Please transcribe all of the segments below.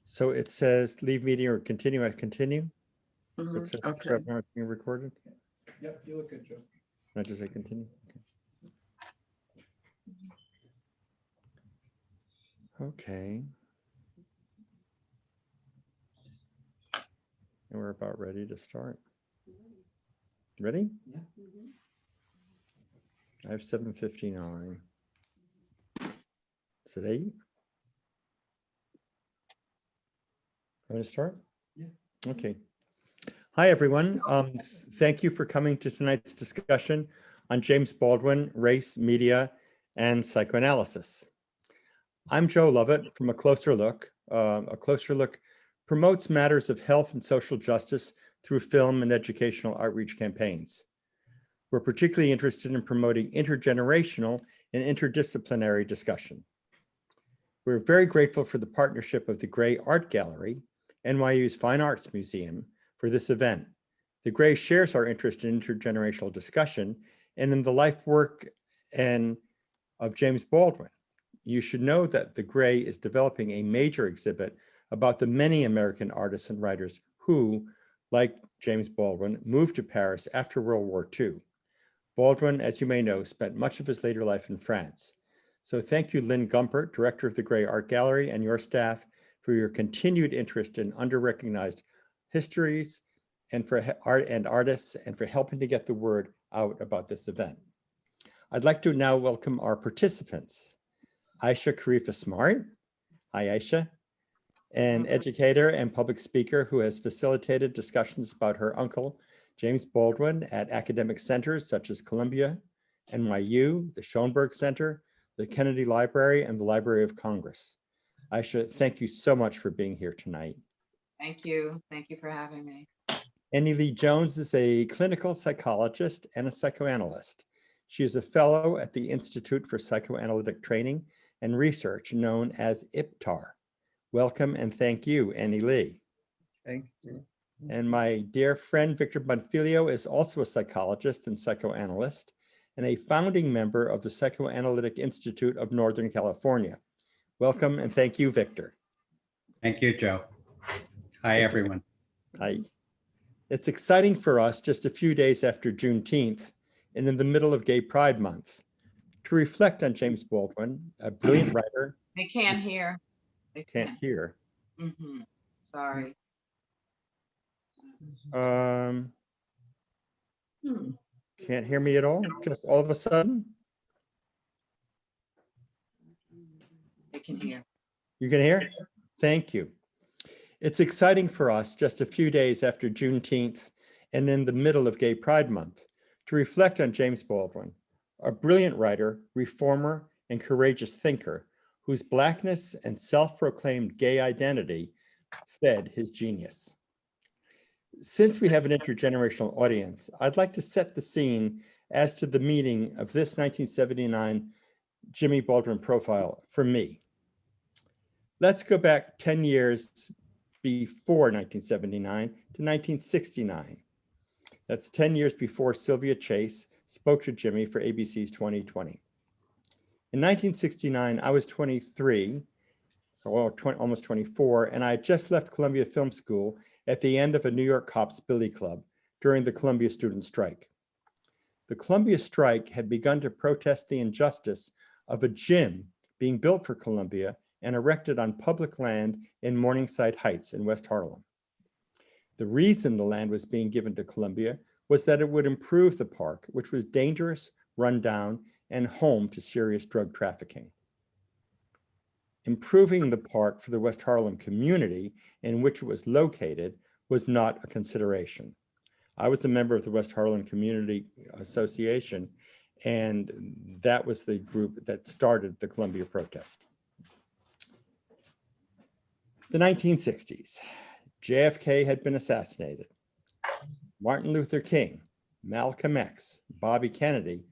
So it says leave meeting or continue. I continue. It says Okay. not being recorded. Yep, you look good, Joe. I just say continue. Okay. And we're about ready to start. Ready? Yeah. I have 7:59. Is it 8? Want to start? Yeah. Okay. Hi, everyone. Thank you for coming to tonight's discussion on James Baldwin, race, media, and psychoanalysis. I'm Joe Lovett from A Closer Look. A Closer Look promotes matters of health and social justice through film and educational outreach campaigns. We're particularly interested in promoting intergenerational and interdisciplinary discussion. We're very grateful for the partnership of the Gray Art Gallery, NYU's Fine Arts Museum, for this event. The Gray shares our interest in intergenerational discussion and in the life work of James Baldwin. You should know that the Gray is developing a major exhibit about the many American artists and writers who, like James Baldwin, moved to Paris after World War II. Baldwin, as you may know, spent much of his later life in France. So thank you, Lynn Gumpert, director of the Gray Art Gallery, and your staff for your continued interest in under-recognized histories and for art and artists, and for helping to get the word out about this event. I'd like to now welcome our participants. Aisha Karefa-Smart. Hi, Aisha. An educator and public speaker who has facilitated discussions about her uncle, James Baldwin, at academic centers such as Columbia, NYU, the Schoenberg Center, the Kennedy Library, and the Library of Congress. Aisha, thank you so much for being here tonight. Thank you. Thank you for having me. Annie Lee Jones is a clinical psychologist and a psychoanalyst. She is a fellow at the Institute for Psychoanalytic Training and Research, known as IPTAR. Welcome and thank you, Annie Lee. Thank you. And my dear friend, Victor Bonfilio, is also a psychologist and psychoanalyst and a founding member of the Psychoanalytic Institute of Northern California. Welcome and thank you, Victor. Thank you, Joe. Hi, everyone. Hi. It's exciting for us just a few days after Juneteenth and in the middle of Gay Pride Month to reflect on James Baldwin, a brilliant writer. They can't hear. They Can't hear. Sorry. Can't hear me at all, just all of a sudden? They can hear. You can hear? Thank you. It's exciting for us just a few days after Juneteenth and in the middle of Gay Pride Month to reflect on James Baldwin, a brilliant writer, reformer, and courageous thinker whose Blackness and self-proclaimed gay identity fed his genius. Since we have an intergenerational audience, I'd like to set the scene as to the meaning of this 1979 Jimmy Baldwin profile for me. Let's go back 10 years before 1979 to 1969. That's 10 years before Sylvia Chase spoke to Jimmy for ABC's 2020. In 1969, I was 23, or almost 24, and I had just left Columbia Film School at the end of a New York Cops Billy Club during the Columbia student strike. The Columbia strike had begun to protest the injustice of a gym being built for Columbia and erected on public land in Morningside Heights in West Harlem. The reason the land was being given to Columbia was that it would improve the park, which was dangerous, rundown, and home to serious drug trafficking. Improving the park for the West Harlem community in which it was located was not a consideration. I was a member of the West Harlem Community Association, and that was the group that started the Columbia protest. The 1960s, JFK had been assassinated. Martin Luther King, Malcolm X, Bobby Kennedy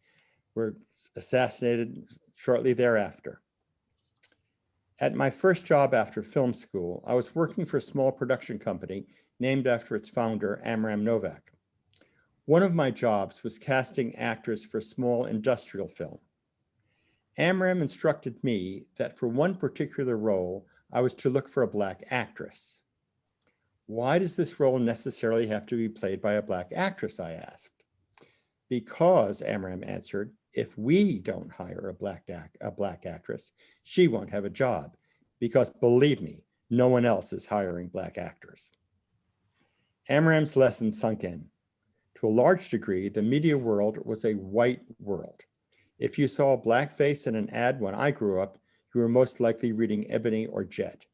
were assassinated shortly thereafter. At my first job after film school, I was working for a small production company named after its founder, Amram Novak. One of my jobs was casting actors for small industrial film. Amram instructed me that for one particular role, I was to look for a Black actress. Why does this role necessarily have to be played by a Black actress, I asked. Because, Amram answered, if we don't hire a Black actress, she won't have a job. Because believe me, no one else is hiring Black actors. Amram's lesson sunk in. To a large degree, the media world was a white world. If you saw a Black face in an ad when I grew up, you were most likely reading Ebony or Jet.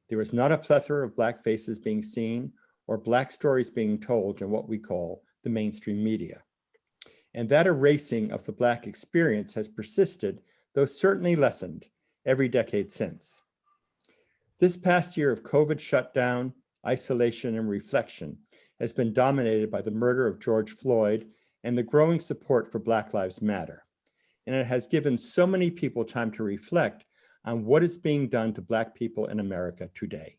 There was not a plethora of Black faces being seen or Black stories being told in what we call the mainstream media. And that erasing of the Black experience has persisted, though certainly lessened, every decade since. This past year of COVID shutdown, isolation, and reflection has been dominated by the murder of George Floyd and the growing support for Black Lives Matter. And it has given so many people time to reflect on what is being done to Black people in America today,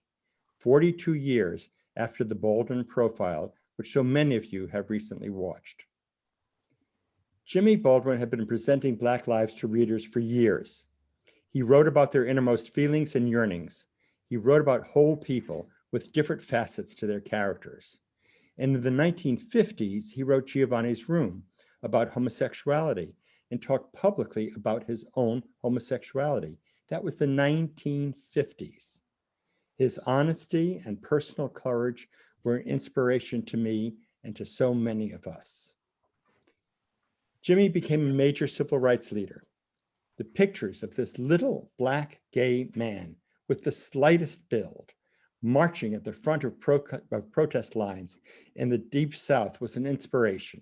42 years after the Baldwin profile, which so many of you have recently watched. Jimmy Baldwin had been presenting Black lives to readers for years. He wrote about their innermost feelings and yearnings. He wrote about whole people with different facets to their characters. And in the 1950s, he wrote Giovanni's Room about homosexuality and talked publicly about his own homosexuality. That was the 1950s. His honesty and personal courage were an inspiration to me and to so many of us. Jimmy became a major civil rights leader. The pictures of this little Black gay man with the slightest build marching at the front of protest lines in the Deep South was an inspiration.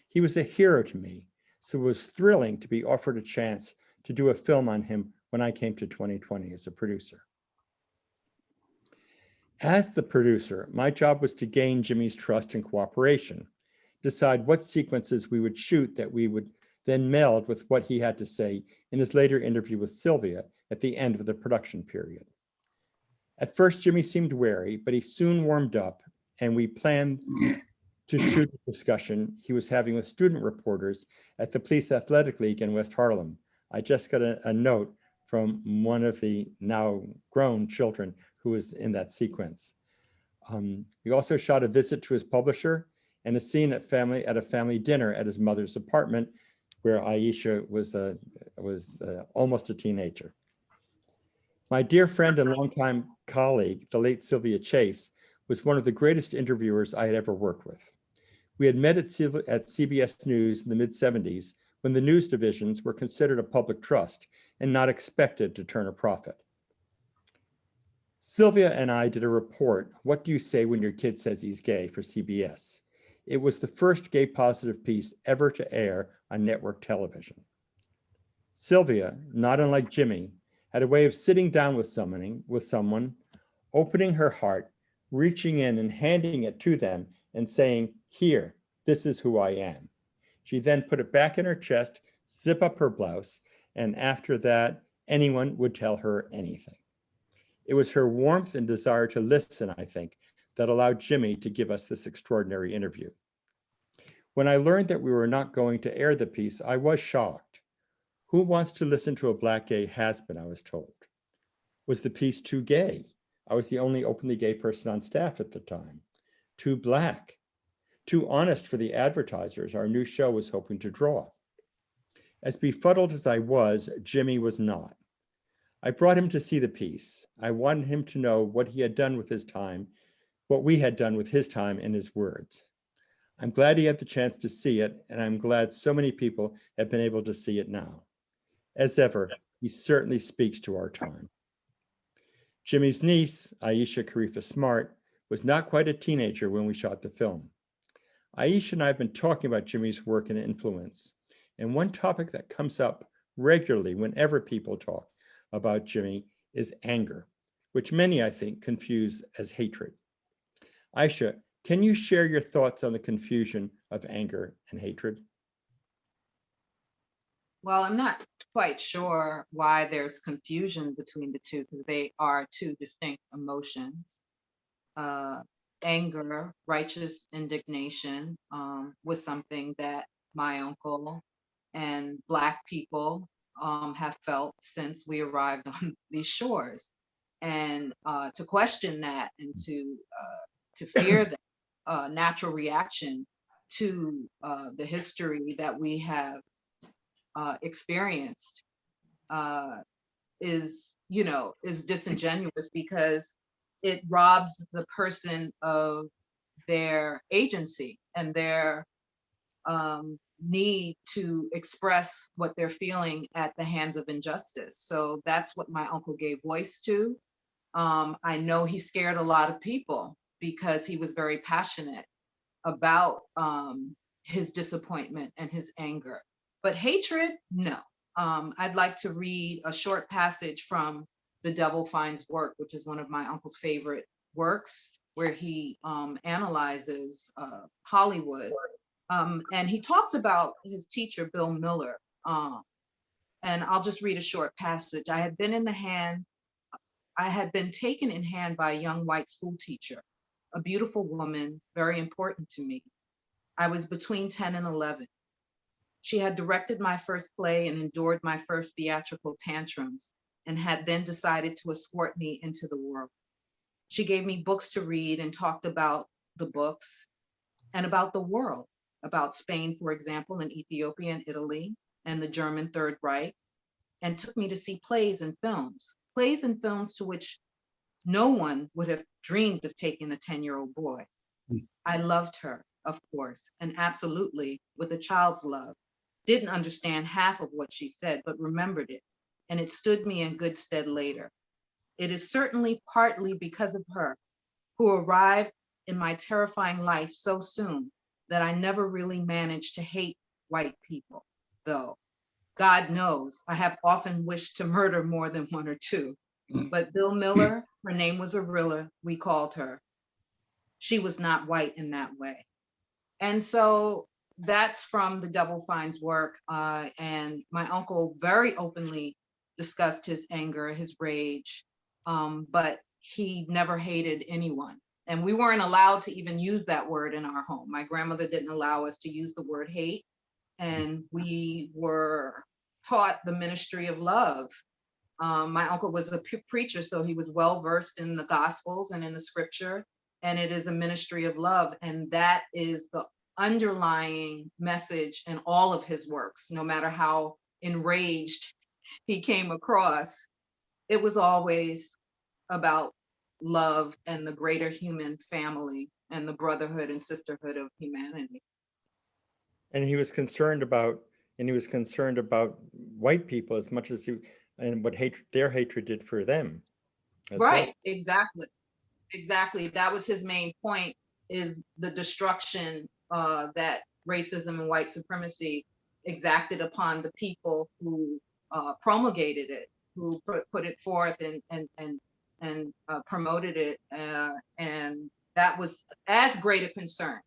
He was a hero to me, so it was thrilling to be offered a chance to do a film on him when I came to 2020 as a producer. As the producer, my job was to gain Jimmy's trust and cooperation, decide what sequences we would shoot that we would then meld with what he had to say in his later interview with Sylvia at the end of the production period. At first, Jimmy seemed wary, but he soon warmed up, and we planned to shoot the discussion he was having with student reporters at the Police Athletic League in West Harlem. I just got a note from one of the now grown children who was in that sequence. We also shot a visit to his publisher and a scene at a family dinner at his mother's apartment, where Aisha was almost a teenager. My dear friend and longtime colleague, the late Sylvia Chase, was one of the greatest interviewers I had ever worked with. We had met at CBS News in the mid-70s when the news divisions were considered a public trust and not expected to turn a profit. Sylvia and I did a report, What Do You Say When Your Kid Says He's Gay, for CBS. It was the first gay positive piece ever to air on network television. Sylvia, not unlike Jimmy, had a way of sitting down with someone, opening her heart, reaching in and handing it to them and saying, here, this is who I am. She then put it back in her chest, zip up her blouse, and after that, anyone would tell her anything. It was her warmth and desire to listen, I think, that allowed Jimmy to give us this extraordinary interview. When I learned that we were not going to air the piece, I was shocked. Who wants to listen to a Black gay has-been, I was told. Was the piece too gay? I was the only openly gay person on staff at the time. Too Black? Too honest for the advertisers our new show was hoping to draw? As befuddled as I was, Jimmy was not. I brought him to see the piece. I wanted him to know what he had done with his time, what we had done with his time in his words. I'm glad he had the chance to see it, and I'm glad so many people have been able to see it now. As ever, he certainly speaks to our time. Jimmy's niece, Aisha Karefa-Smart, was not quite a teenager when we shot the film. Aisha and I have been talking about Jimmy's work and influence, and one topic that comes up regularly whenever people talk about Jimmy is anger, which many, I think, confuse as hatred. Aisha, can you share your thoughts on the confusion of anger and hatred? Well, I'm not quite sure why there's confusion between the two, because they are two distinct emotions. Anger, righteous indignation, was something that my uncle and Black people have felt since we arrived on these shores. And to question that and to fear that natural reaction to the history that we have experienced is disingenuous, because it robs the person of their agency and their need to express what they're feeling at the hands of injustice. So that's what my uncle gave voice to. I know he scared a lot of people because he was very passionate about his disappointment and his anger. But hatred, no. I'd like to read a short passage from The Devil Finds Work, which is one of my uncle's favorite works, where he analyzes Hollywood. And he talks about his teacher, Bill Miller. And I'll just read a short passage. I had been taken in hand by a young white school teacher, a beautiful woman, very important to me. I was between 10 and 11. She had directed my first play and endured my first theatrical tantrums, and had then decided to escort me into the world. She gave me books to read and talked about the books and about the world, about Spain, for example, and Ethiopia and Italy, and the German Third Reich, and took me to see plays and films to which no one would have dreamed of taking a 10-year-old boy. I loved her, of course, and absolutely with a child's love. Didn't understand half of what she said, but remembered it, and it stood me in good stead later. It is certainly partly because of her, who arrived in my terrifying life so soon, that I never really managed to hate white people, though. God knows, I have often wished to murder more than one or two. But Bill Miller, her name was Arilla, we called her. She was not white in that way. And so that's from The Devil Finds Work. And my uncle very openly discussed his anger, his rage, but he never hated anyone. And we weren't allowed to even use that word in our home. My grandmother didn't allow us to use the word hate. And we were taught the ministry of love. My uncle was a preacher, so he was well versed in the Gospels and in the scripture, and it is a ministry of love. And that is the underlying message in all of his works. No matter how enraged he came across, it was always about love and the greater human family and the brotherhood and sisterhood of humanity. And he was concerned about white people as much as what their hatred did for them. Right, well. Exactly. That was his main point, is the destruction that racism and white supremacy exacted upon the people who promulgated it, who put it forth and promoted it. And that was as great a concern.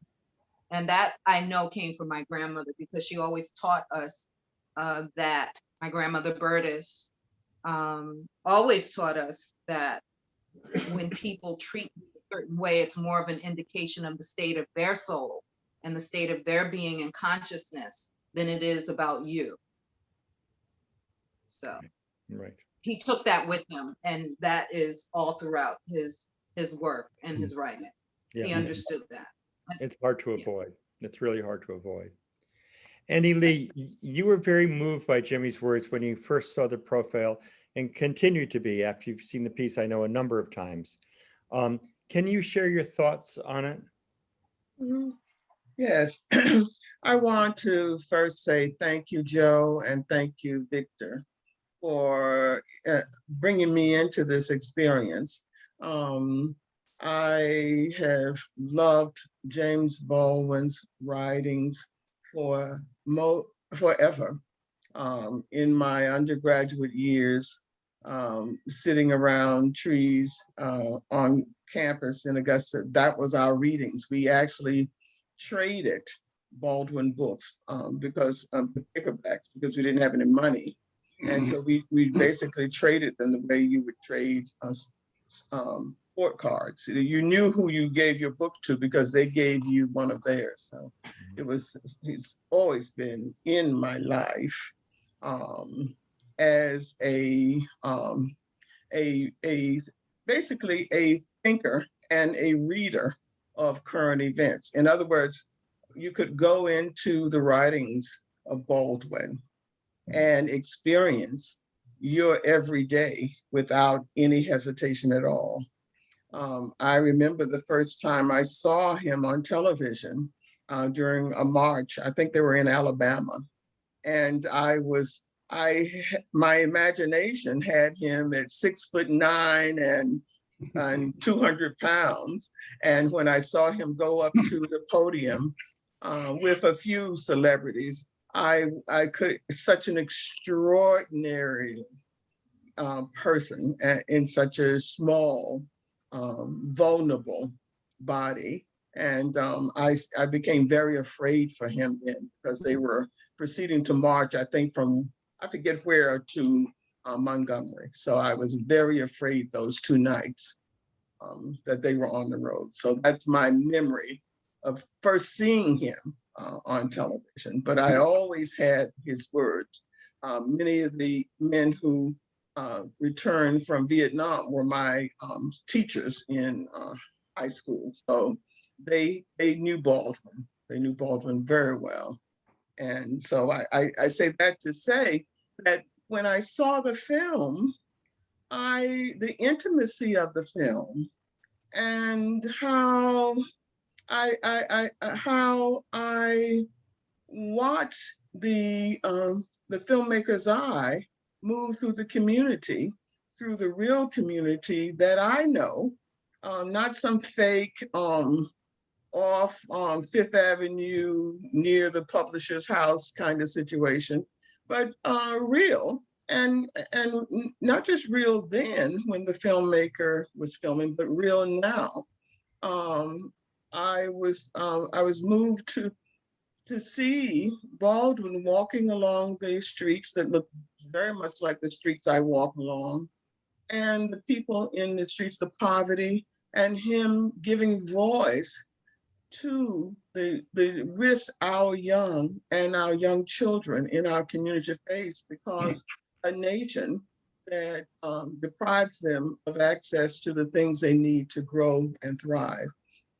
And that I know came from my grandmother, because she always taught us that, my grandmother Bertis always taught us that when people treat you a certain way, it's more of an indication of the state of their soul and the state of their being and consciousness than it is about you. So right. He took that with him, and that is all throughout his work and his writing. Yeah. He understood that. It's hard to avoid. It's really hard to avoid. Andy Lee, you were very moved by Jimmy's words when you first saw the profile, and continue to be after you've seen the piece, I know, a number of times. Can you share your thoughts on it? Yes, I want to first say thank you, Joe, and thank you, Victor, for bringing me into this experience. I have loved James Baldwin's writings forever. In my undergraduate years, sitting around trees on campus in Augusta, that was our readings. We actually traded Baldwin books because of the paperbacks, because we didn't have any money. And so we basically traded them the way you would trade sport cards. You knew who you gave your book to because they gave you one of theirs. So it's always been in my life. as basically a thinker and a reader of current events. In other words, you could go into the writings of Baldwin and experience your everyday without any hesitation at all. I remember the first time I saw him on television during a march. I think they were in Alabama, and my imagination had him at 6'9" and 200 pounds. And when I saw him go up to the podium with a few celebrities, I could, such an extraordinary person in such a small, vulnerable body. And I became very afraid for him then, because they were proceeding to march, I think from, I forget where, to Montgomery. So I was very afraid those 2 nights that they were on the road. So that's my memory of first seeing him on television. But I always had his words. Many of the men who returned from Vietnam were my teachers in high school. So they knew Baldwin. They knew Baldwin very well. And so I say that to say that when I saw the film, the intimacy of the film and how I watched the filmmaker's eye move through the community, through the real community that I know, not some fake off Fifth Avenue near the publisher's house kind of situation, but real. And not just real then when the filmmaker was filming, but real now. I was moved to see Baldwin walking along the streets that look very much like the streets I walk along, and the people in the streets, the poverty, and him giving voice to the risks our young and our young children in our community face, because a nation that deprives them of access to the things they need to grow and thrive.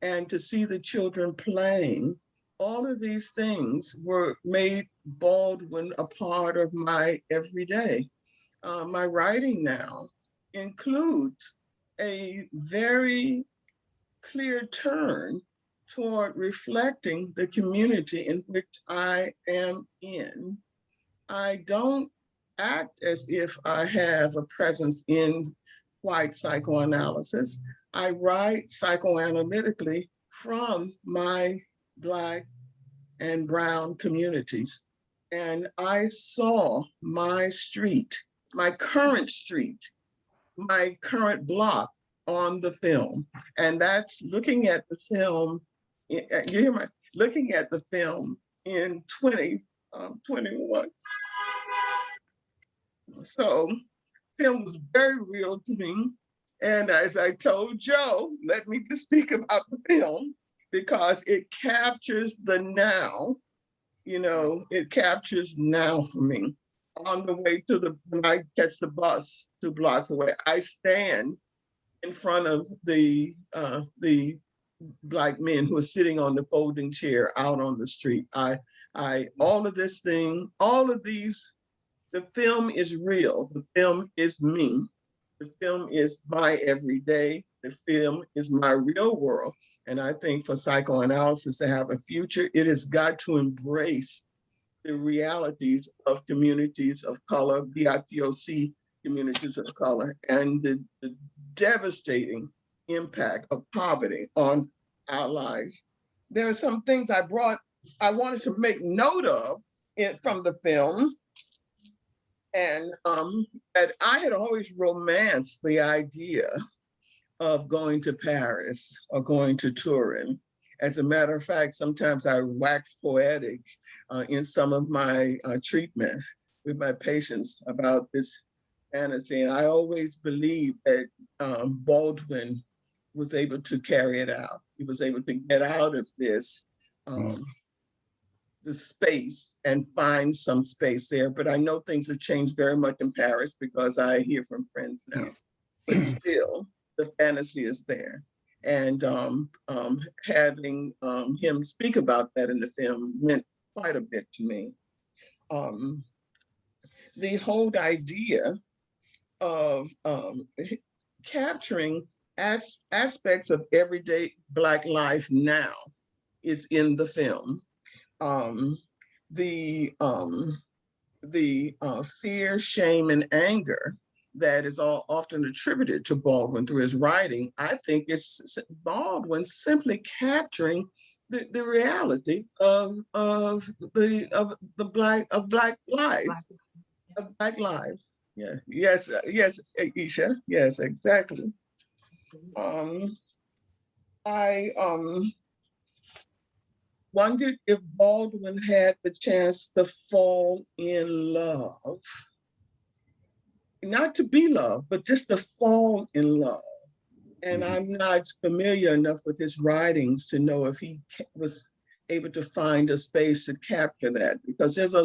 And to see the children playing, all of these things were made Baldwin a part of my everyday. My writing now includes a very clear turn toward reflecting the community in which I am in. I don't act as if I have a presence in white psychoanalysis. I write psychoanalytically from my Black and Brown communities. And I saw my street, my current block on the film. And that's looking at the film, looking at the film in 2021. So film was very real to me. And as I told Joe, let me just speak about the film because it captures the now, it captures now for me. On the way when I catch the bus 2 blocks away, I stand in front of the Black men who are sitting on the folding chair out on the street. All of these, the film is real. The film is me. The film is my everyday. The film is my real world. And I think for psychoanalysis to have a future, it has got to embrace the realities of communities of color, BIPOC communities of color, and the devastating impact of poverty on our lives. There are some things I wanted to make note of from the film, and that I had always romanced the idea of going to Paris or going to Turin. As a matter of fact, sometimes I wax poetic in some of my treatment with my patients about this fantasy. And I always believed that Baldwin was able to carry it out. He was able to get out of this the space and find some space there. But I know things have changed very much in Paris because I hear from friends now. But still, the fantasy is there. And having him speak about that in the film meant quite a bit to me. The whole idea of capturing aspects of everyday Black life now is in the film. The fear, shame, and anger that is all often attributed to Baldwin through his writing, I think it's Baldwin simply capturing the reality of Black lives, of Black lives. Yeah. Yes. Yes, Aisha. Yes, exactly. I wondered if Baldwin had the chance to fall in love, not to be loved, but just to fall in love. And I'm not familiar enough with his writings to know if he was able to find a space to capture that, because there's a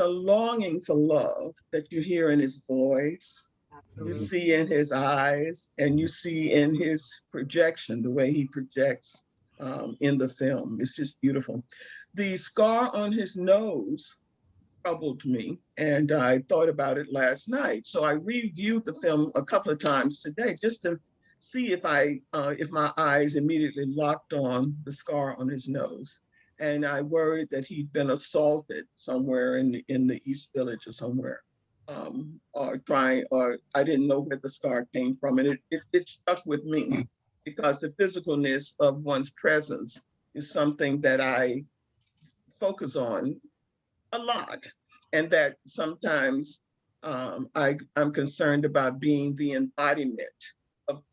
longing for love that you hear in his voice. Absolutely. You see in his eyes, and you see in his projection, the way he projects in the film. It's just beautiful. The scar on his nose troubled me, and I thought about it last night. So I reviewed the film a couple of times today just to see if my eyes immediately locked on the scar on his nose. And I worried that he'd been assaulted somewhere in the East Village or somewhere, or I didn't know where the scar came from. And it stuck with me because the physicalness of one's presence is something that I focus on a lot, and that sometimes I'm concerned about being the embodiment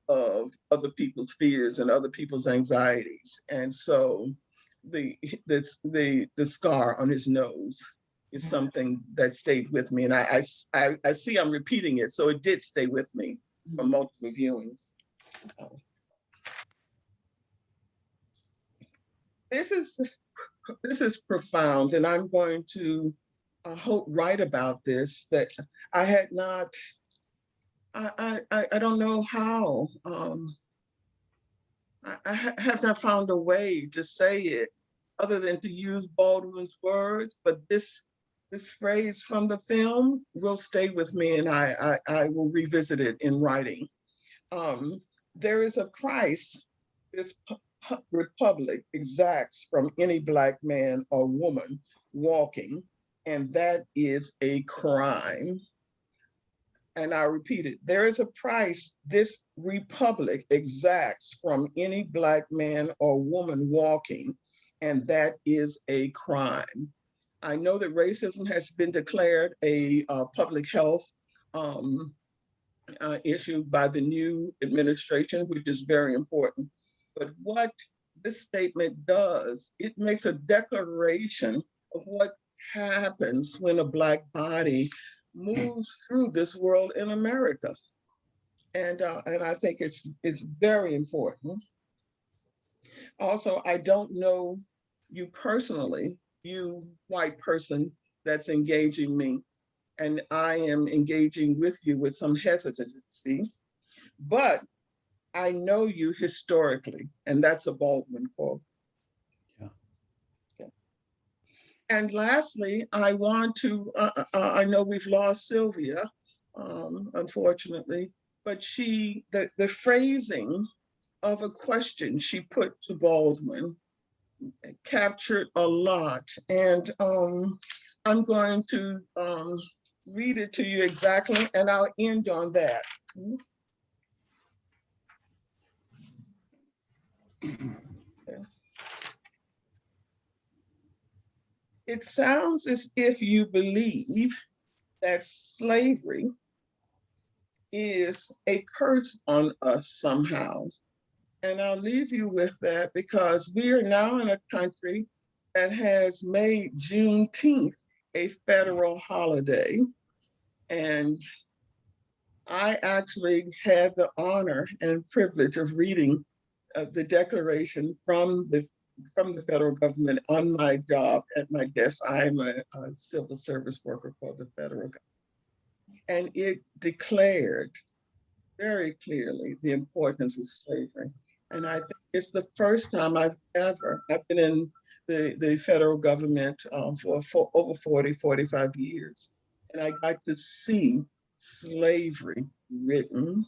of other people's fears and other people's anxieties. And so the scar on his nose is something that stayed with me, and I see I'm repeating it, so it did stay with me for multiple viewings. This is profound, and I'm going to hope write about this, that I had not, I don't know how, I have not found a way to say it other than to use Baldwin's words, but this phrase from the film will stay with me, and I will revisit it in writing. There is a price this republic exacts from any Black man or woman walking, and that is a crime. And I repeat it, there is a price this republic exacts from any Black man or woman walking, and that is a crime. I know that racism has been declared a public health issue by the new administration, which is very important. But what this statement does, it makes a declaration of what happens when a Black body moves through this world in America. And I think it's very important. Also, I don't know you personally, you white person that's engaging me, and I am engaging with you with some hesitancy, but I know you historically, and that's a Baldwin quote. Yeah. And lastly, I want to, I know we've lost Sylvia, unfortunately, but the phrasing of a question she put to Baldwin captured a lot. And I'm going to read it to you exactly, and I'll end on that. It sounds as if you believe that slavery is a curse on us somehow. And I'll leave you with that because we are now in a country that has made Juneteenth a federal holiday. And I actually had the honor and privilege of reading the declaration from the from the federal government on my job at my desk. I'm a civil service worker for the federal government. And it declared very clearly the importance of slavery. And I think it's the first time I've been in the federal government for over 40, 45 years. And I got to see slavery written,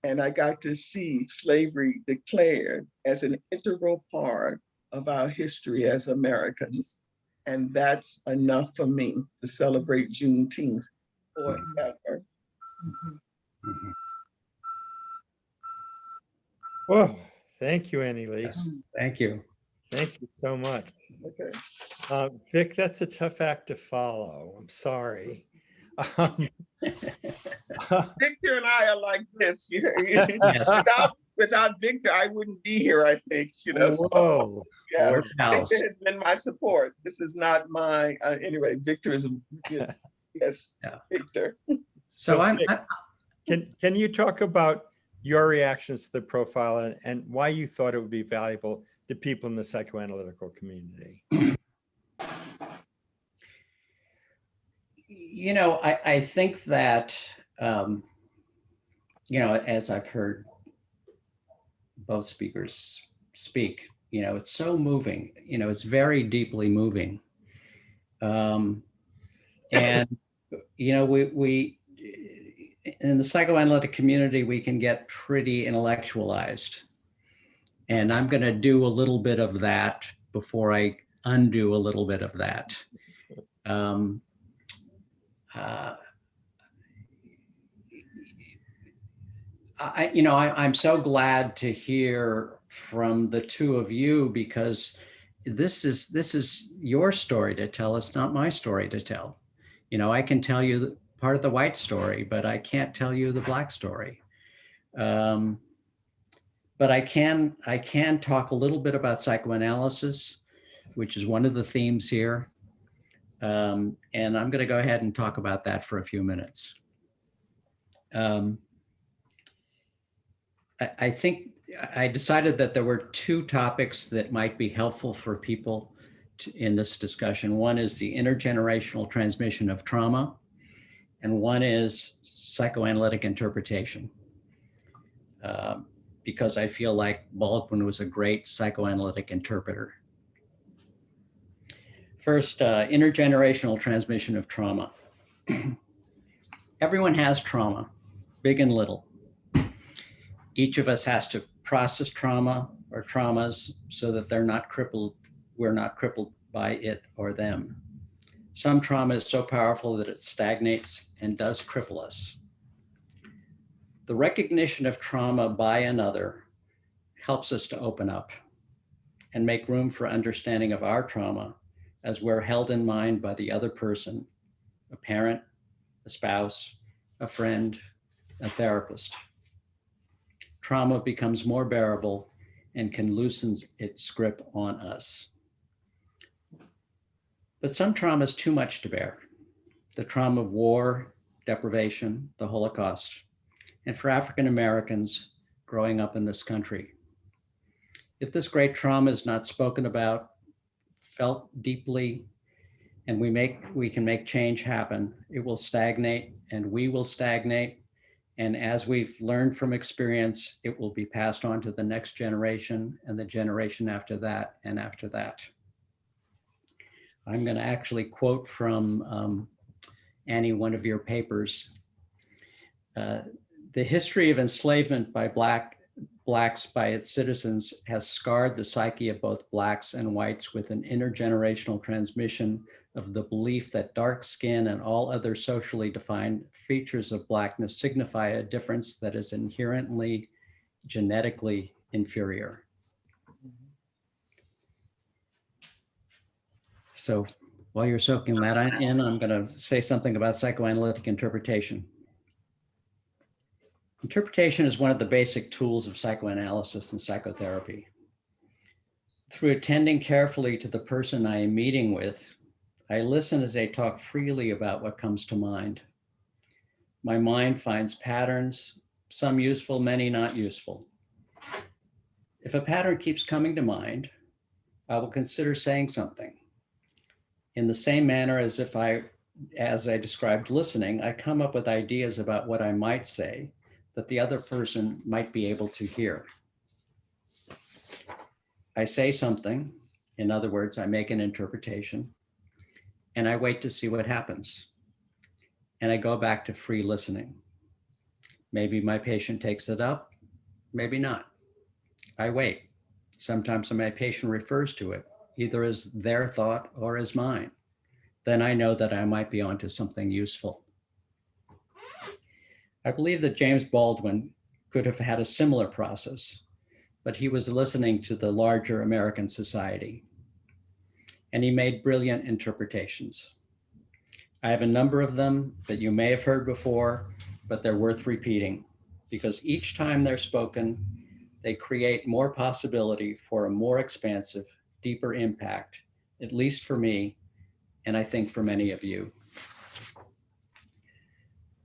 and I got to see slavery declared as an integral part of our history as Americans. And that's enough for me to celebrate Juneteenth forever. Whoa, thank you, Annie Lee. Yes, thank you. Thank you so much. Okay. Vic, that's a tough act to follow. I'm sorry. Victor and I are like this. Yes. Without Victor, I wouldn't be here, I think. So, Whoa. yeah, We're pals. Victor has been my support. This is not my, anyway, Victor is, yes, Yeah. Victor. So Can you talk about your reactions to the profile and why you thought it would be valuable to people in the psychoanalytical community? I think that, as I've heard both speakers speak, it's so moving, it's very deeply moving. We in the psychoanalytic community, we can get pretty intellectualized. And I'm going to do a little bit of that before I undo a little bit of that. I'm so glad to hear from the two of you, because this is your story to tell. It's not my story to tell. I can tell you part of the white story, but I can't tell you the black story. But I can talk a little bit about psychoanalysis, which is one of the themes here. And I'm going to go ahead and talk about that for a few minutes. I think I decided that there were two topics that might be helpful for people in this discussion. One is the intergenerational transmission of trauma, and one is psychoanalytic interpretation. Because I feel like Baldwin was a great psychoanalytic interpreter. First, intergenerational transmission of trauma. Everyone has trauma, big and little. Each of us has to process trauma or traumas so that we're not crippled by it or them. Some trauma is so powerful that it stagnates and does cripple us. The recognition of trauma by another helps us to open up and make room for understanding of our trauma as we're held in mind by the other person, a parent, a spouse, a friend, a therapist. Trauma becomes more bearable and can loosen its grip on us. But some trauma is too much to bear. The trauma of war, deprivation, the Holocaust, and for African Americans growing up in this country. If this great trauma is not spoken about, felt deeply, and we can make change happen, it will stagnate and we will stagnate. And as we've learned from experience, it will be passed on to the next generation and the generation after that and after that. I'm going to actually quote from Annie, one of your papers. The history of enslavement by Blacks by its citizens has scarred the psyche of both Blacks and whites with an intergenerational transmission of the belief that dark skin and all other socially defined features of Blackness signify a difference that is inherently genetically inferior. So while you're soaking that in, I'm going to say something about psychoanalytic interpretation. Interpretation is one of the basic tools of psychoanalysis and psychotherapy. Through attending carefully to the person I am meeting with, I listen as they talk freely about what comes to mind. My mind finds patterns, some useful, many not useful. If a pattern keeps coming to mind, I will consider saying something. In the same manner as I described listening, I come up with ideas about what I might say that the other person might be able to hear. I say something, in other words, I make an interpretation, and I wait to see what happens. And I go back to free listening. Maybe my patient takes it up, maybe not. I wait. Sometimes my patient refers to it, either as their thought or as mine. Then I know that I might be onto something useful. I believe that James Baldwin could have had a similar process, but he was listening to the larger American society, and he made brilliant interpretations. I have a number of them that you may have heard before, but they're worth repeating because each time they're spoken, they create more possibility for a more expansive, deeper impact, at least for me, and I think for many of you.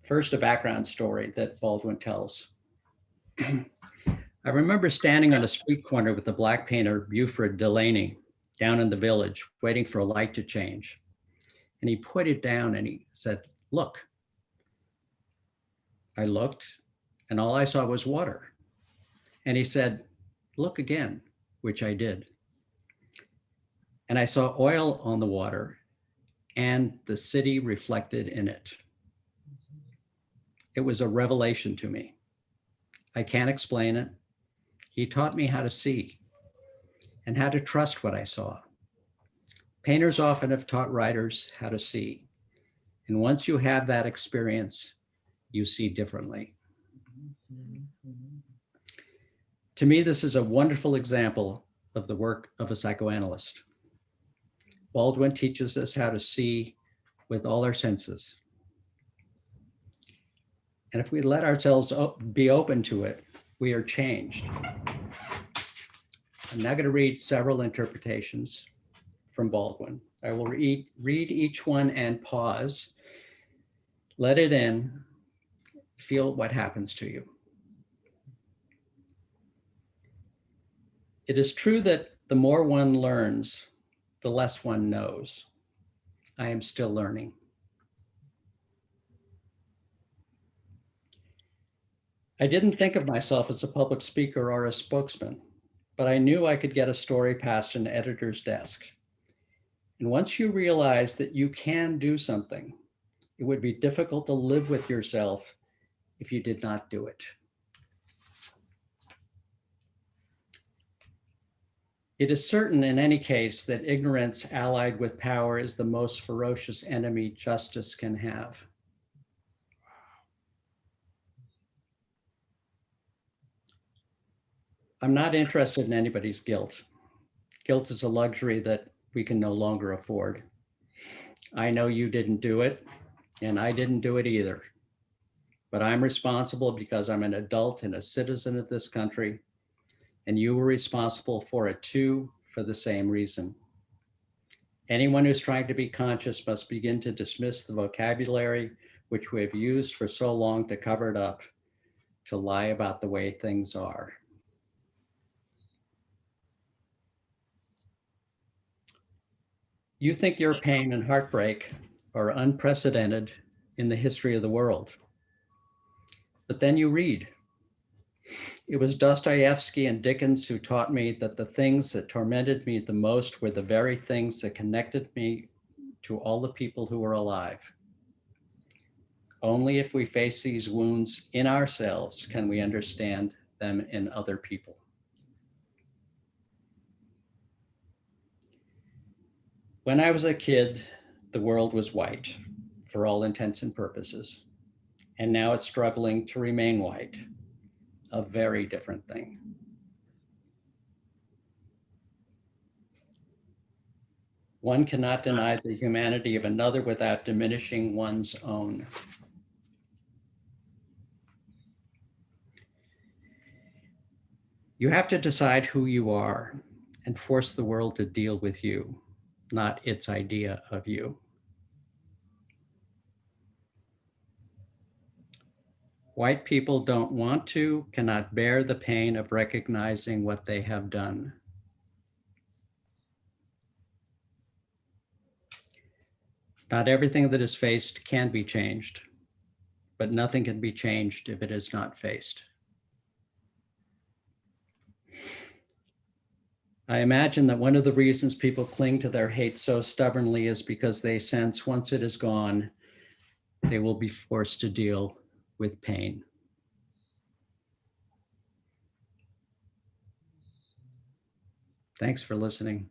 First, a background story that Baldwin tells. I remember standing on a street corner with the black painter Buford Delaney down in the village, waiting for a light to change. And he pointed down and he said, "Look." I looked and all I saw was water. And he said, "Look again," which I did. And I saw oil on the water and the city reflected in it. It was a revelation to me. I can't explain it. He taught me how to see and how to trust what I saw. Painters often have taught writers how to see. And once you have that experience, you see differently. To me, this is a wonderful example of the work of a psychoanalyst. Baldwin teaches us how to see with all our senses. And if we let ourselves be open to it, we are changed. I'm now going to read several interpretations from Baldwin. I will read each one and pause, let it in, feel what happens to you. It is true that the more one learns, the less one knows. I am still learning. I didn't think of myself as a public speaker or a spokesman, but I knew I could get a story past an editor's desk. And once you realize that you can do something, it would be difficult to live with yourself if you did not do it. It is certain in any case that ignorance allied with power is the most ferocious enemy justice can have. I'm not interested in anybody's guilt. Guilt is a luxury that we can no longer afford. I know you didn't do it, and I didn't do it either. But I'm responsible because I'm an adult and a citizen of this country, and you were responsible for it too, for the same reason. Anyone who's trying to be conscious must begin to dismiss the vocabulary which we have used for so long to cover it up, to lie about the way things are. You think your pain and heartbreak are unprecedented in the history of the world. But then you read. It was Dostoevsky and Dickens who taught me that the things that tormented me the most were the very things that connected me to all the people who were alive. Only if we face these wounds in ourselves can we understand them in other people. When I was a kid, the world was white for all intents and purposes. And now it's struggling to remain white, a very different thing. One cannot deny the humanity of another without diminishing one's own. You have to decide who you are and force the world to deal with you, not its idea of you. White people don't want to, cannot bear the pain of recognizing what they have done. Not everything that is faced can be changed, but nothing can be changed if it is not faced. I imagine that one of the reasons people cling to their hate so stubbornly is because they sense once it is gone, they will be forced to deal with pain. Thanks for listening.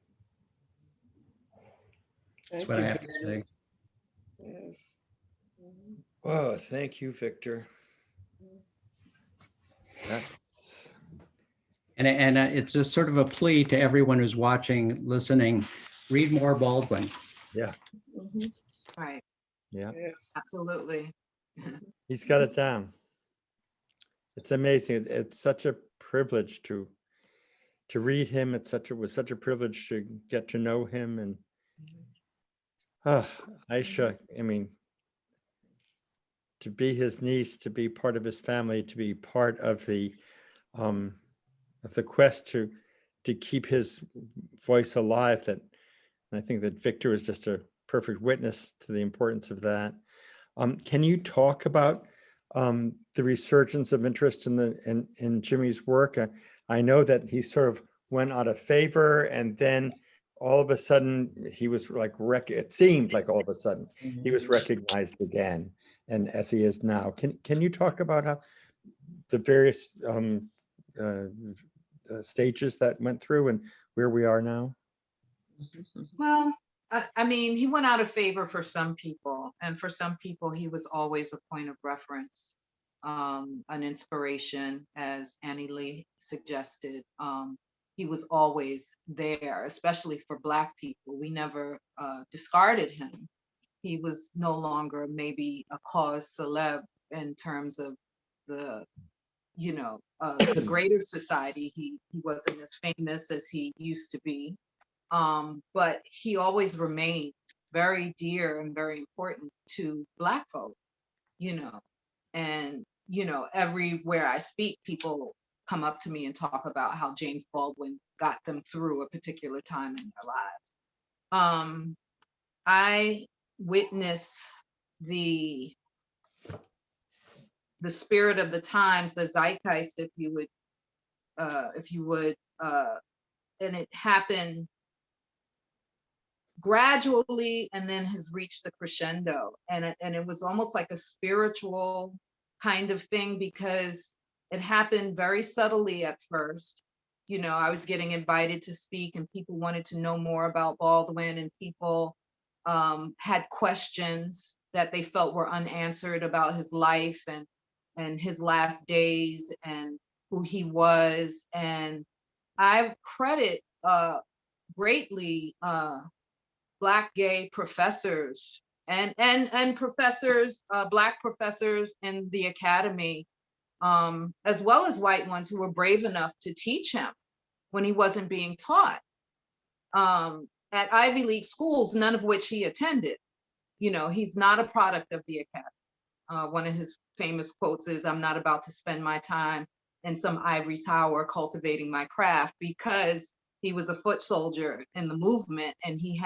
That's Thank what I you, have to say. Yes. Mhm. Whoa, thank you, Victor. That's, And it's a sort of a plea to everyone who's watching, listening, read more Baldwin. yeah, Mhm. Right, yeah. Yes. absolutely. He's got it down. It's amazing. It's such a privilege to read him. It was such a privilege to get to know him. And Aisha, I mean, to be his niece, to be part of his family, to be part of the quest to keep his voice alive. That I think that Victor is just a perfect witness to the importance of that. Can you talk about the resurgence of interest in Jimmy's work? I know that he sort of went out of favor, and then all of a sudden he was like it seemed like all of a sudden he was recognized again, and as he is now. Can you talk about how the various stages that went through and where we are now? Well, I mean, he went out of favor for some people, and for some people, he was always a point of reference, an inspiration, as Annie Lee suggested. He was always there, especially for Black people. We never discarded him. He was no longer maybe a cause célèbre in terms of the, the greater society. He wasn't as famous as he used to be. But he always remained very dear and very important to Black folk, and, everywhere I speak, people come up to me and talk about how James Baldwin got them through a particular time in their lives. I witness the spirit of the times, the zeitgeist, if you would, and it happened gradually and then has reached the crescendo, and it was almost like a spiritual kind of thing, because it happened very subtly at first. I was getting invited to speak, and people wanted to know more about Baldwin, and people had questions that they felt were unanswered about his life and his last days and who he was. And I credit greatly Black gay professors and professors, Black professors in the academy, as well as white ones who were brave enough to teach him when he wasn't being taught at Ivy League schools, none of which he attended. He's not a product of the academy. One of his famous quotes is, "I'm not about to spend my time in some ivory tower cultivating my craft," because he was a foot soldier in the movement, and he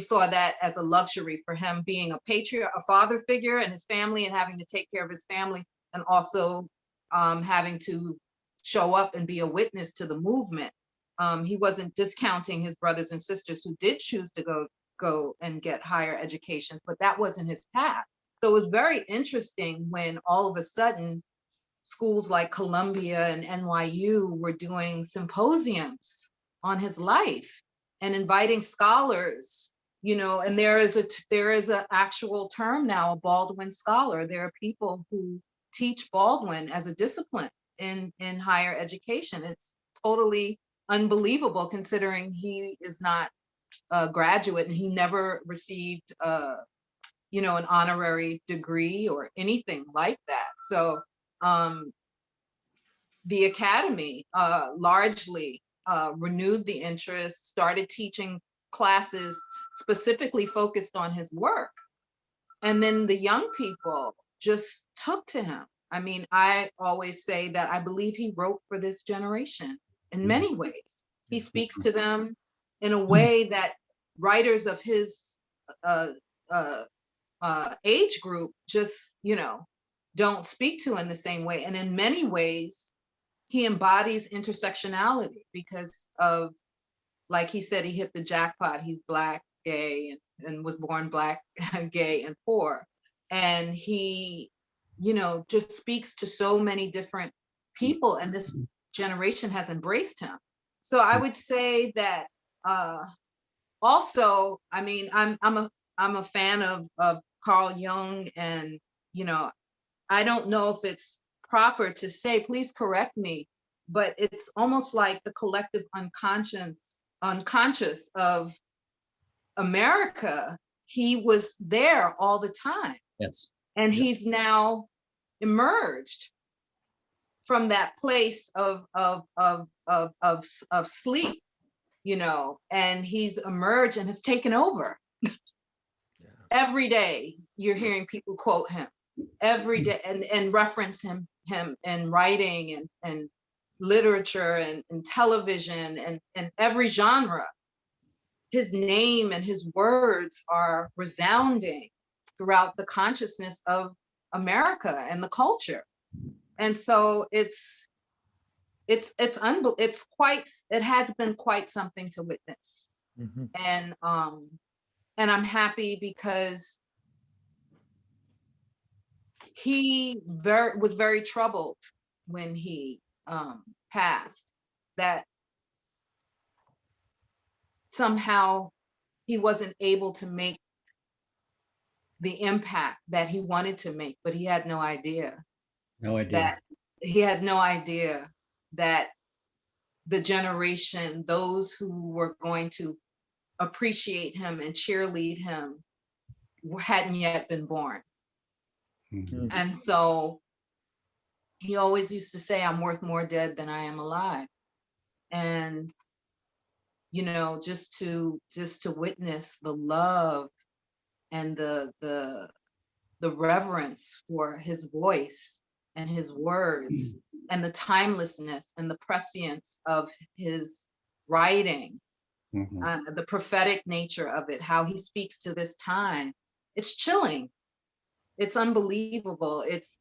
saw that as a luxury for him, being a patriarch, a father figure in his family, and having to take care of his family, and also having to show up and be a witness to the movement. He wasn't discounting his brothers and sisters who did choose to go and get higher education, but that wasn't his path. So it was very interesting when all of a sudden schools like Columbia and NYU were doing symposiums on his life and inviting scholars, and there is an actual term now, a Baldwin scholar. There are people who teach Baldwin as a discipline in higher education. It's totally unbelievable, considering he is not a graduate and he never received an honorary degree or anything like that. So the academy largely renewed the interest, started teaching classes specifically focused on his work. And then the young people just took to him. I mean, I always say that I believe he wrote for this generation in many ways. He speaks to them in a way that writers of his age group just, don't speak to in the same way. And in many ways, he embodies intersectionality because of, like he said, he hit the jackpot. He's Black, gay, and was born Black, gay, and poor. And he, just speaks to so many different people, and this generation has embraced him. So I would say that also, I mean, I'm a fan of Carl Jung, and I don't know if it's proper to say, please correct me, but it's almost like the collective unconscious of America. He was there all the time. Yes. And he's now emerged from that place of sleep, and he's emerged and has taken over. Yeah. Every day you're hearing people quote him every day and reference him in writing and literature and television and every genre. His name and his words are resounding throughout the consciousness of America and the culture. And so it has been quite something to witness. Mhm. And I'm happy because he was very troubled when he passed, that somehow he wasn't able to make the impact that he wanted to make, but he had no idea. No idea. That the generation, those who were going to appreciate him and cheerlead him, hadn't yet been born. Mhm. And so he always used to say, I'm worth more dead than I am alive. And just to witness the love and the reverence for his voice and his words and the timelessness and the prescience of his writing, Mhm. the prophetic nature of it, how he speaks to this time. It's chilling. It's unbelievable. It's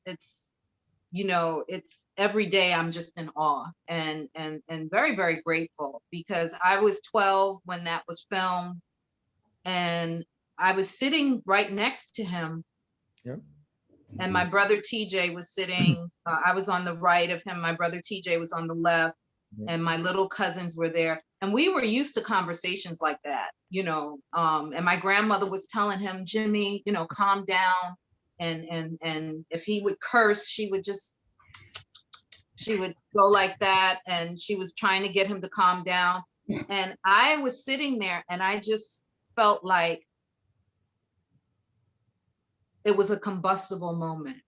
every day I'm just in awe and very, very grateful, because I was 12 when that was filmed, and I was sitting right next to him. Yep. And my brother TJ was sitting, I was on the right of him, my brother TJ was on the left, and my little cousins were there. And we were used to conversations like that, and my grandmother was telling him, Jimmy, calm down. And if he would curse, she would go like that. And she was trying to get him to calm down. And I was sitting there and I just felt like it was a combustible moment.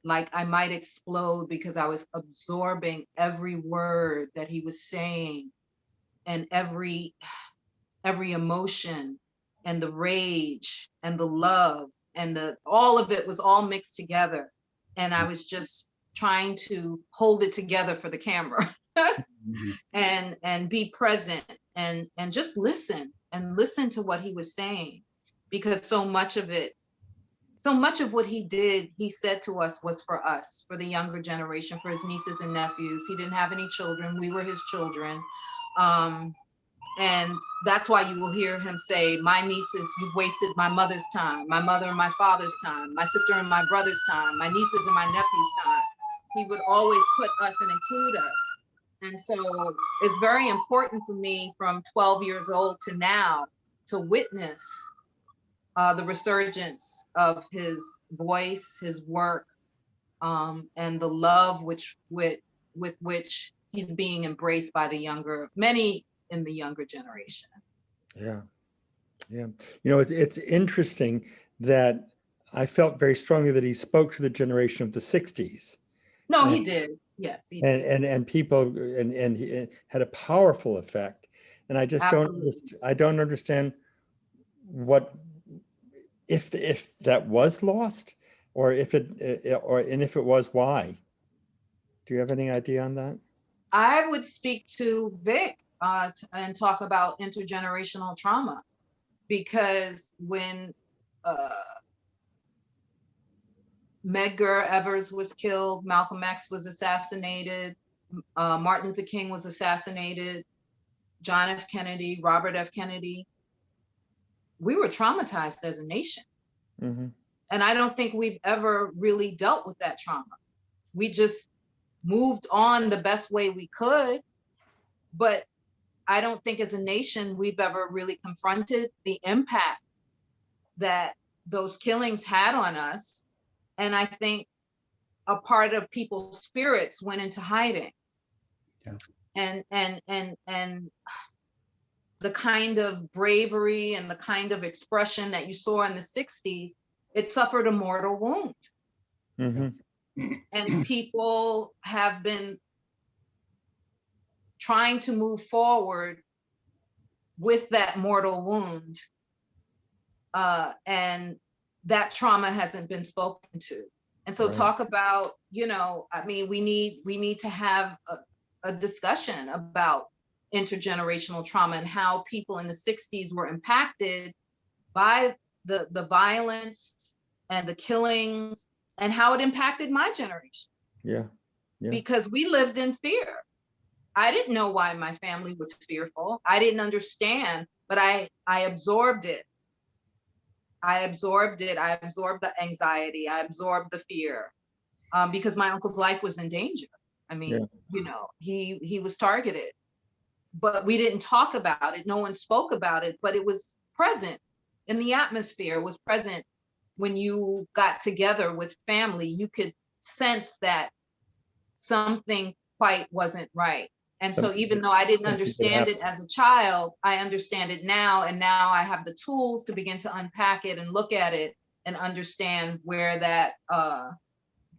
Like I might explode, because I was absorbing every word that he was saying, and every emotion, and the rage and the love and all of it was all mixed together. And I was just trying to hold it together for the camera and be present and just listen to what he was saying, because so much of what he did, he said to us, was for us, for the younger generation, for his nieces and nephews. He didn't have any children. We were his children. And that's why you will hear him say, my nieces, you've wasted my mother's time, my mother and my father's time, my sister and my brother's time, my nieces and my nephew's time. He would always put us and include us. And so it's very important for me from 12 years old to now to witness the resurgence of his voice, his work, and the love with which he's being embraced by many in the younger generation. Yeah. It's interesting that I felt very strongly that he spoke to the generation of the 60s. No, he did. Yes, he did. And people, and he had a powerful effect. And I just don't understand what, if that was lost, or if it was, why? Do you have any idea on that? I would speak to Vic and talk about intergenerational trauma. because when Medgar Evers was killed, Malcolm X was assassinated, Martin Luther King was assassinated, John F. Kennedy, Robert F. Kennedy, we were traumatized as a nation. Mm-hmm. And I don't think we've ever really dealt with that trauma. We just moved on the best way we could, but I don't think as a nation we've ever really confronted the impact that those killings had on us. And I think a part of people's spirits went into hiding. Yeah. And the kind of bravery and the kind of expression that you saw in the 60s, it suffered a mortal wound. Mm-hmm. And people have been trying to move forward with that mortal wound. And that trauma hasn't been spoken to. And so talk about, I mean, we need to have a discussion about intergenerational trauma and how people in the 60s were impacted by the violence and the killings and how it impacted my generation. Yeah. Because we lived in fear. I didn't know why my family was fearful. I didn't understand, but I absorbed it. I absorbed it. I absorbed the anxiety. I absorbed the fear because my uncle's life was in danger. I mean, he was targeted, but we didn't talk about it. No one spoke about it, but it was present in the atmosphere. It was present when you got together with family. You could sense that something quite wasn't right. And so even though I didn't understand it as a child, I understand it now. And now I have the tools to begin to unpack it and look at it and understand where that,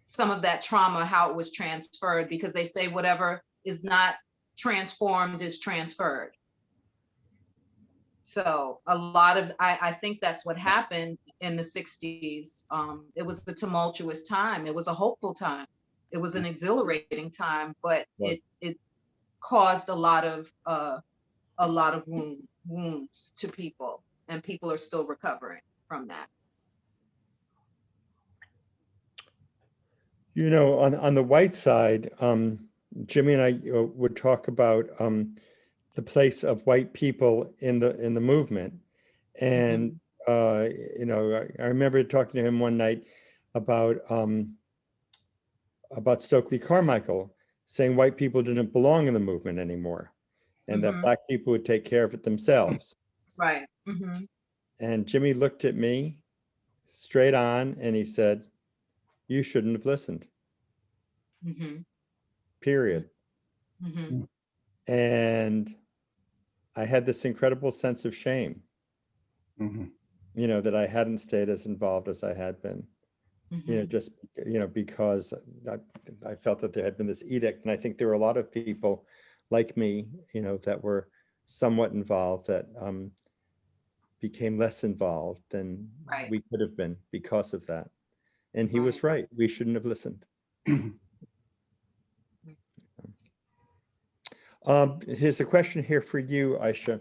some of that trauma, how it was transferred, because they say whatever is not transformed is transferred. So a lot of, I think that's what happened in the 60s. It was a tumultuous time. It was a hopeful time. It was an exhilarating time, but it caused a lot of wounds to people, and people are still recovering from that. On the white side, Jimmy and I would talk about the place of white people in the movement, and I remember talking to him one night about Stokely Carmichael saying white people didn't belong in the movement anymore, and that Black people would take care of it themselves. Right. And Jimmy looked at me straight on and he said, "You shouldn't have listened." Period. And I had this incredible sense of shame, that I hadn't stayed as involved as I had been. Just because I felt that there had been this edict, and I think there were a lot of people like me, that were somewhat involved that became less involved than we could have been because of that. And he was right. We shouldn't have listened. Here's a question here for you, Aisha.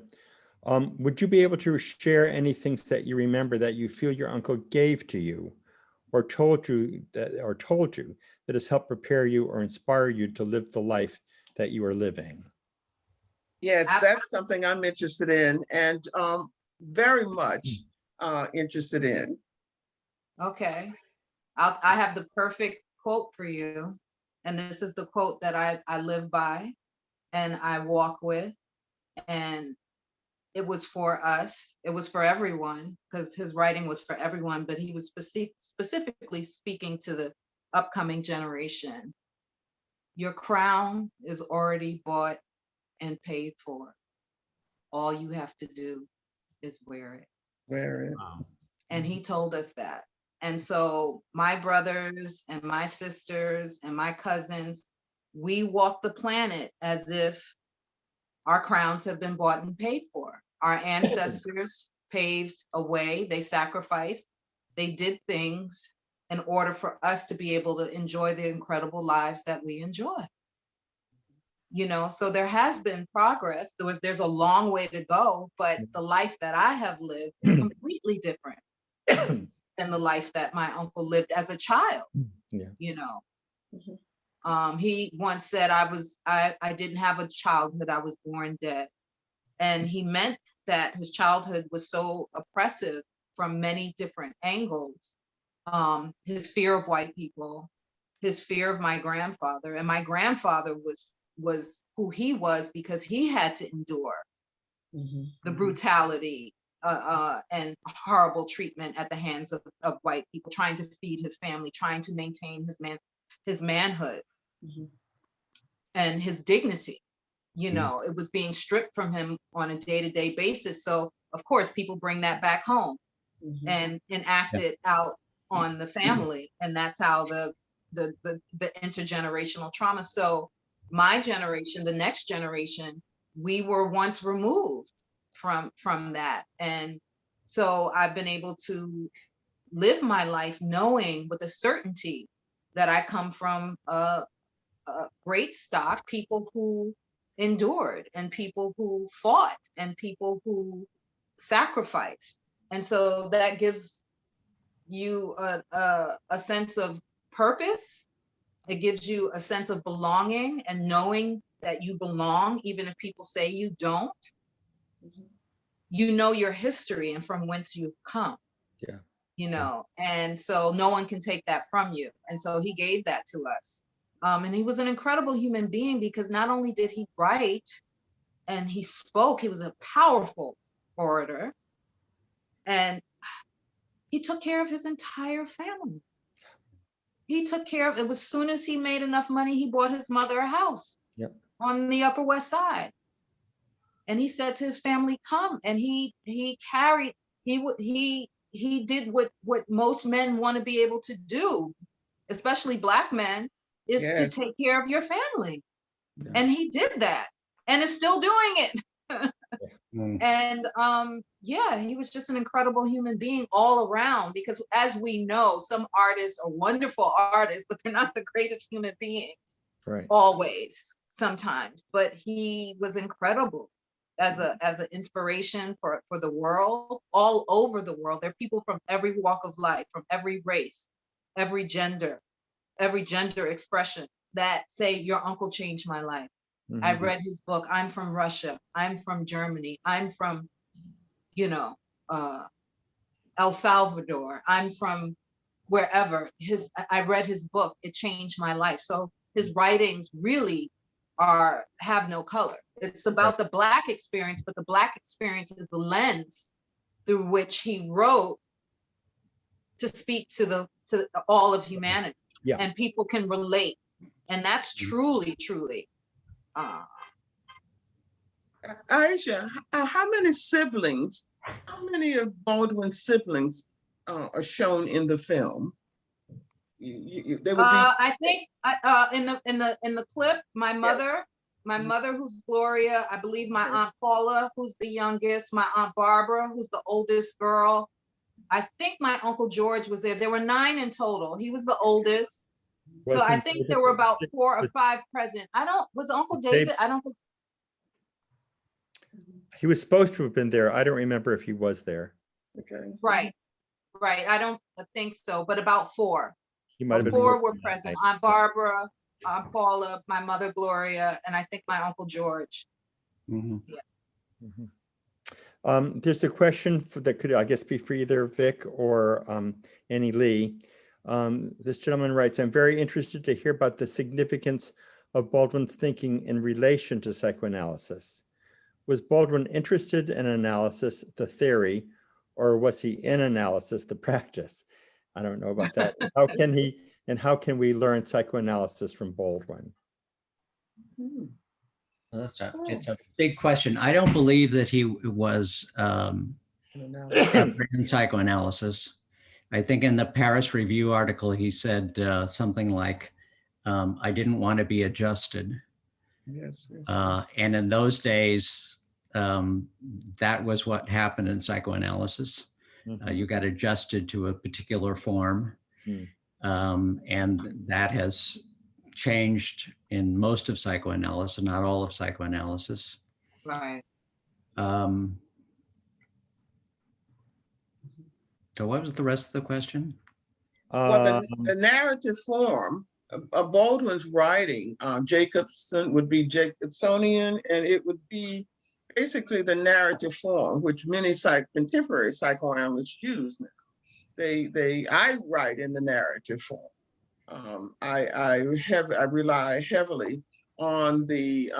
Would you be able to share any things that you remember that you feel your uncle gave to you, or told you that has helped prepare you or inspire you to live the life that you are living? Yes, that's something I'm interested in, and very much interested in. Okay. I have the perfect quote for you. And this is the quote that I live by and I walk with. And it was for us. It was for everyone, because his writing was for everyone, but he was specifically speaking to the upcoming generation. Your crown is already bought and paid for. All you have to do is wear it. Wear it. And he told us that. And so my brothers and my sisters and my cousins, we walk the planet as if our crowns have been bought and paid for. Our ancestors paved a way, they sacrificed, they did things in order for us to be able to enjoy the incredible lives that we enjoy. you know, so there has been progress. There's a long way to go, but the life that I have lived is completely different than the life that my uncle lived as a child. Yeah. You know, Mhm. he once said I didn't have a childhood, I was born dead. And he meant that his childhood was so oppressive from many different angles. His fear of white people, his fear of my grandfather, and my grandfather was who he was because he had to endure Mhm. the brutality and horrible treatment at the hands of white people, trying to feed his family, trying to maintain his manhood Mhm. and his dignity. You know, it was being stripped from him on a day-to-day basis. So of course people bring that back home Mhm. and enact it out on the family. And that's how the intergenerational trauma. So my generation, the next generation, we were once removed from that. And so I've been able to live my life knowing with a certainty that I come from a great stock, people who endured and people who fought and people who sacrificed. And so that gives you a sense of purpose. It gives you a sense of belonging and knowing that you belong, even if people say you don't. Mhm. You know your history and from whence you've come. Yeah. You know, and so no one can take that from you. And so he gave that to us. And he was an incredible human being because not only did he write and he spoke, he was a powerful orator, and he took care of his entire family. He took care of it. As soon as he made enough money, he bought his mother a house Yep. on the Upper West Side. And he said to his family, come. And he carried, he did what most men want to be able to do, especially Black men, is to Yes. take care of your family. Yeah. And he did that and is still doing it. And yeah, he was just an incredible human being all around, because as we know, some artists are wonderful artists, but they're not the greatest human beings Right. always, sometimes. But he was incredible as an inspiration for the world, all over the world. There are people from every walk of life, from every race, every gender expression that say, your uncle changed my life. I read his book. I'm from Russia. I'm from Germany. I'm from, you know, El Salvador. I'm from wherever. I read his book. It changed my life. So his writings really have no color. It's about the Black experience, but the Black experience is the lens through which he wrote to speak to all of humanity. Yeah. And people can relate. And that's truly, truly. Aisha, how many siblings, how many of Baldwin's siblings are shown in the film? They would be. I think in the clip, my mother, who's Gloria, I believe my Yes. Aunt Paula, who's the youngest, my Aunt Barbara, who's the oldest girl. I think my Uncle George was there. There were 9 in total. He was the oldest. So I Wasn't think David- there were about 4 or 5 present. Was Uncle David? I don't think. He was supposed to have been there. I don't remember if he was there. Okay. Right. I don't think so, but about 4. He might have been. 4 were working that present. night. Aunt Barbara, Aunt Paula, my mother Gloria, and I think my Uncle George. Mhm. There's a question that could, I guess, be for either Vic or Annie Lee. This gentleman writes, I'm very interested to hear about the significance of Baldwin's thinking in relation to psychoanalysis. Was Baldwin interested in analysis, the theory, or was he in analysis, the practice? I don't know about that. How can we learn psychoanalysis from Baldwin? Hmm. Well, it's a big question. I don't believe that he was in psychoanalysis. I think in the Paris Review article, he said something like, I didn't want to be adjusted. Yes. And in those days, that was what happened in psychoanalysis. You got adjusted to a particular form. And that has changed in most of psychoanalysis, not all of psychoanalysis. Right. So what was the rest of the question? Well, Um, the narrative form of Baldwin's writing, Jacobson would be Jacobsonian, and it would be basically the narrative form, which many contemporary psychoanalysts use now. I write in the narrative form. I rely heavily on the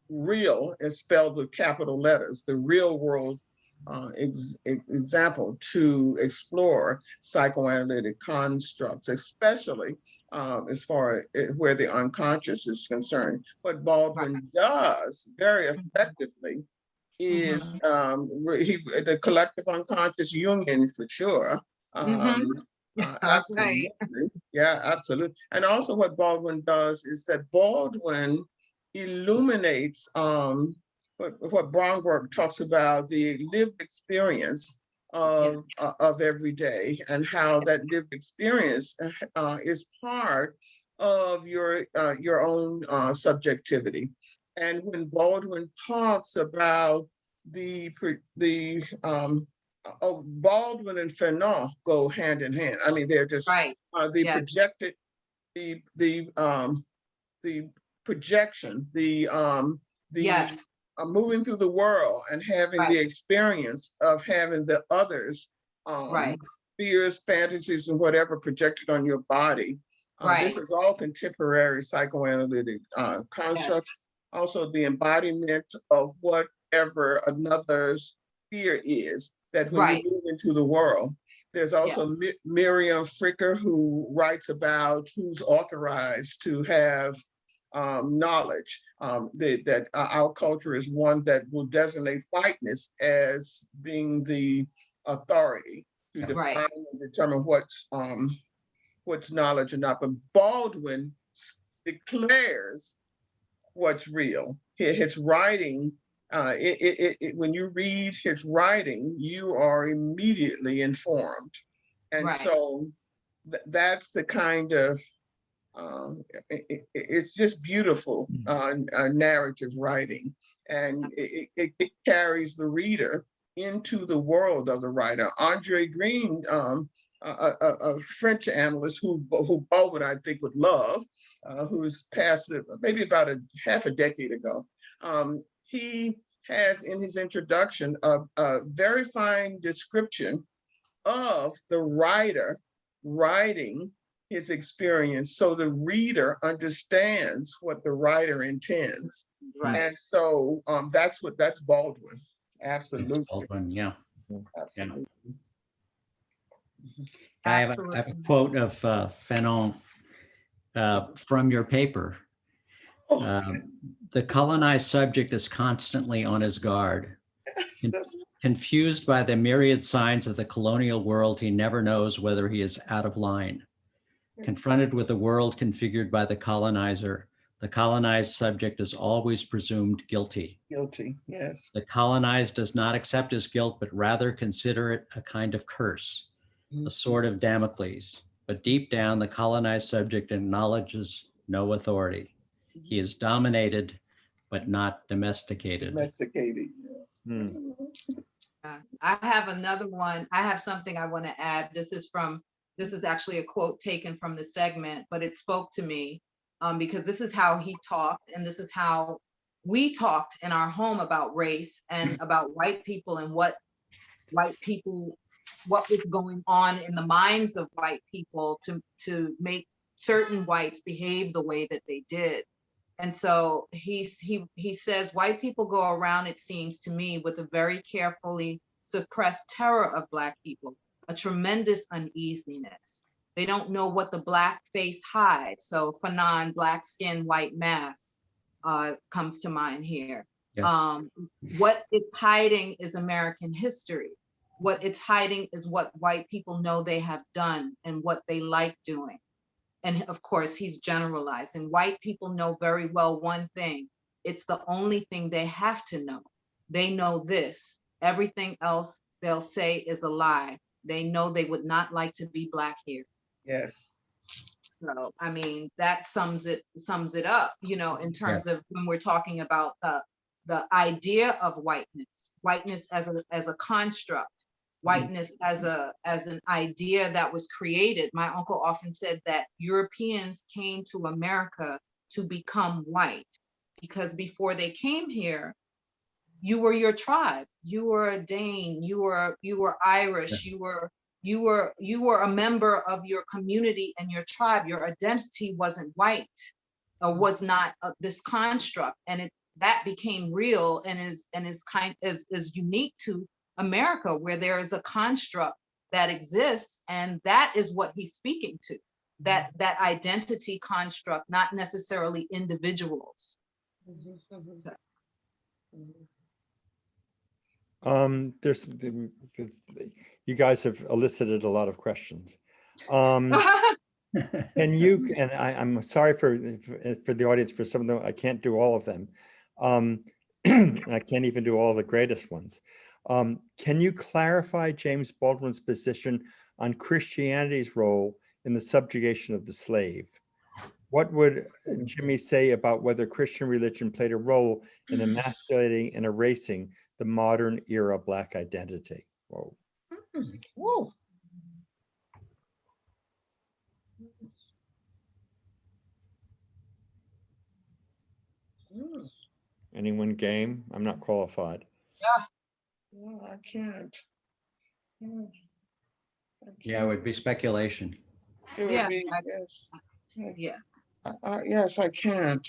real is spelled with capital letters, the real world example to explore psychoanalytic constructs, especially as far as where the unconscious is concerned. What Baldwin does very effectively is the collective unconscious Jungian for sure. Absolutely. Yeah, absolutely. And also what Baldwin does is that Baldwin illuminates what Bromberg talks about, the lived experience of every day, and how that lived experience is part of your own subjectivity. And when Baldwin talks about Baldwin and Fanon go hand in hand. I mean, they're just the projected, the projection, the moving through the world and having the experience of having the others, fears, fantasies, and whatever projected on your body. This is all contemporary psychoanalytic constructs. Also, the embodiment of whatever another's fear is, that when you move into the world. There's also Miriam Fricker, who writes about who's authorized to have knowledge, that our culture is one that will designate whiteness as being the authority to define and determine what's knowledge or not. But Baldwin declares what's real. His writing, when you read his writing, you are immediately informed. And so that's the kind of, it's just beautiful narrative writing. And it carries the reader into the world of the writer. Andre Green, a French analyst who Baldwin, I think, would love, who's passed maybe about half a decade ago. He has in his introduction a very fine description of the writer writing his experience, so the reader understands what the writer intends. And so that's Baldwin. Absolutely. It's Baldwin, yeah. Absolutely. I have a quote of Fanon from your paper. The colonized subject is constantly on his guard. Confused by the myriad signs of the colonial world, he never knows whether he is out of line. Confronted with a world configured by the colonizer, the colonized subject is always presumed guilty. Guilty, yes. The colonized does not accept his guilt, but rather consider it a kind of curse, a sword of Damocles. But deep down, the colonized subject acknowledges no authority. He is dominated, but not domesticated. Domesticated. I have another one. I have something I want to add. This is actually a quote taken from the segment, but it spoke to me because this is how he talked, and this is how we talked in our home about race and about white people and what was going on in the minds of white people to make certain whites behave the way that they did. And so he says, white people go around, it seems to me, with a very carefully suppressed terror of Black people, a tremendous uneasiness. They don't know what the Black face hides. So Fanon, black skin, white mask comes to mind here. Yes. What it's hiding is American history. What it's hiding is what white people know they have done and what they like doing. And of course, he's generalizing. White people know very well one thing. It's the only thing they have to know. They know this. Everything else they'll say is a lie. They know they would not like to be Black here. Yes. So, I mean, that sums it up, in terms of when we're talking about the idea of whiteness as a construct, whiteness as an idea that was created. My uncle often said that Europeans came to America to become white, because before they came here, you were your tribe. You were a Dane. You were Irish. Yes. You were a member of your community and your tribe. Your identity wasn't white, or was not this construct, and that became real and is unique to America, where there is a construct that exists, and that is what he's speaking to. That identity construct, not necessarily individuals. So, You guys have elicited a lot of questions. And I'm sorry for the audience, for some of them, I can't do all of them. I can't even do all the greatest ones. Can you clarify James Baldwin's position on Christianity's role in the subjugation of the slave? What would Jimmy say about whether Christian religion played a role in emasculating and erasing the modern era Black identity? Whoa. Whoa. Anyone game? I'm not qualified. No, I can't. Yeah, it would be speculation. It would Yeah, be, yes. yeah. Yes, I can't.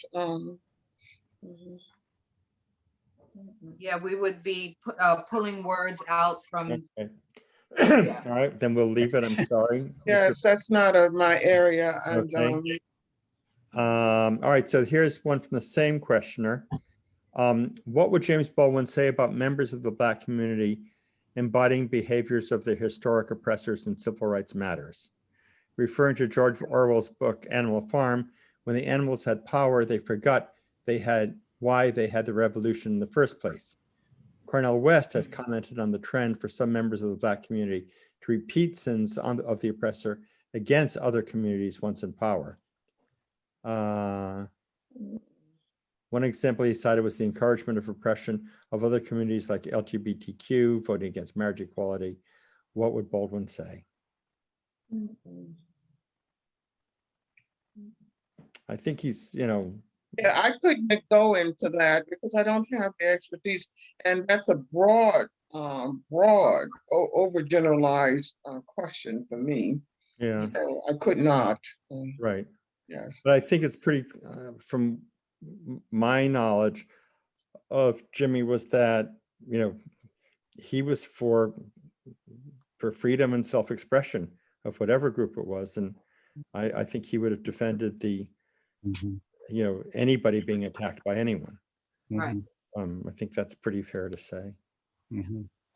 Yeah, we would be pulling words out from. Okay. Yeah. All right, then we'll leave it. I'm sorry. Yes, that's not my area. And Okay. All right, so here's one from the same questioner. What would James Baldwin say about members of the Black community embodying behaviors of their historic oppressors in civil rights matters? Referring to George Orwell's book, Animal Farm, when the animals had power, they forgot why they had the revolution in the first place. Cornel West has commented on the trend for some members of the Black community to repeat sins of the oppressor against other communities once in power. One example he cited was the encouragement of repression of other communities like LGBTQ, voting against marriage equality. What would Baldwin say? I think he's, yeah, I couldn't go into that because I don't have the expertise, and that's a broad, overgeneralized question for me. yeah, So I could not. right. Yes. But I think it's pretty, from my knowledge of Jimmy, was that, he was for freedom and self-expression of whatever group it was. And I think he would have defended the, anybody being attacked by anyone. Right. I think that's pretty fair to say.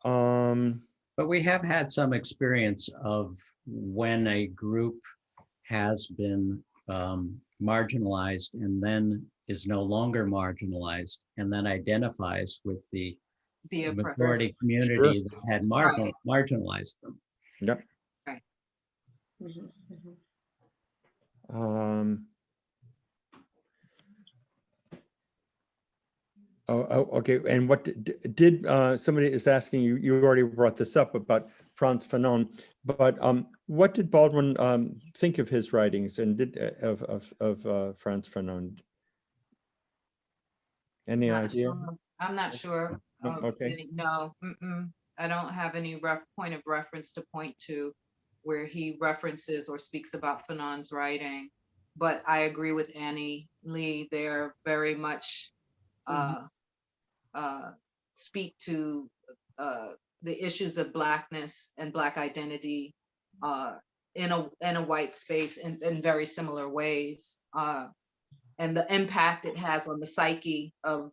But we have had some experience of when a group has been marginalized and then is no longer marginalized and then identifies with the majority community that had marginalized them. Yep. Right. Okay. And what did somebody is asking you? You already brought this up about Frantz Fanon, but what did Baldwin think of his writings and of Frantz Fanon? Any idea? Sure. I'm not sure. Okay. No, I don't have any point of reference to point to where he references or speaks about Fanon's writing. But I agree with Annie Lee. They're very much speak to the issues of Blackness and Black identity in a white space in very similar ways, and the impact it has on the psyche of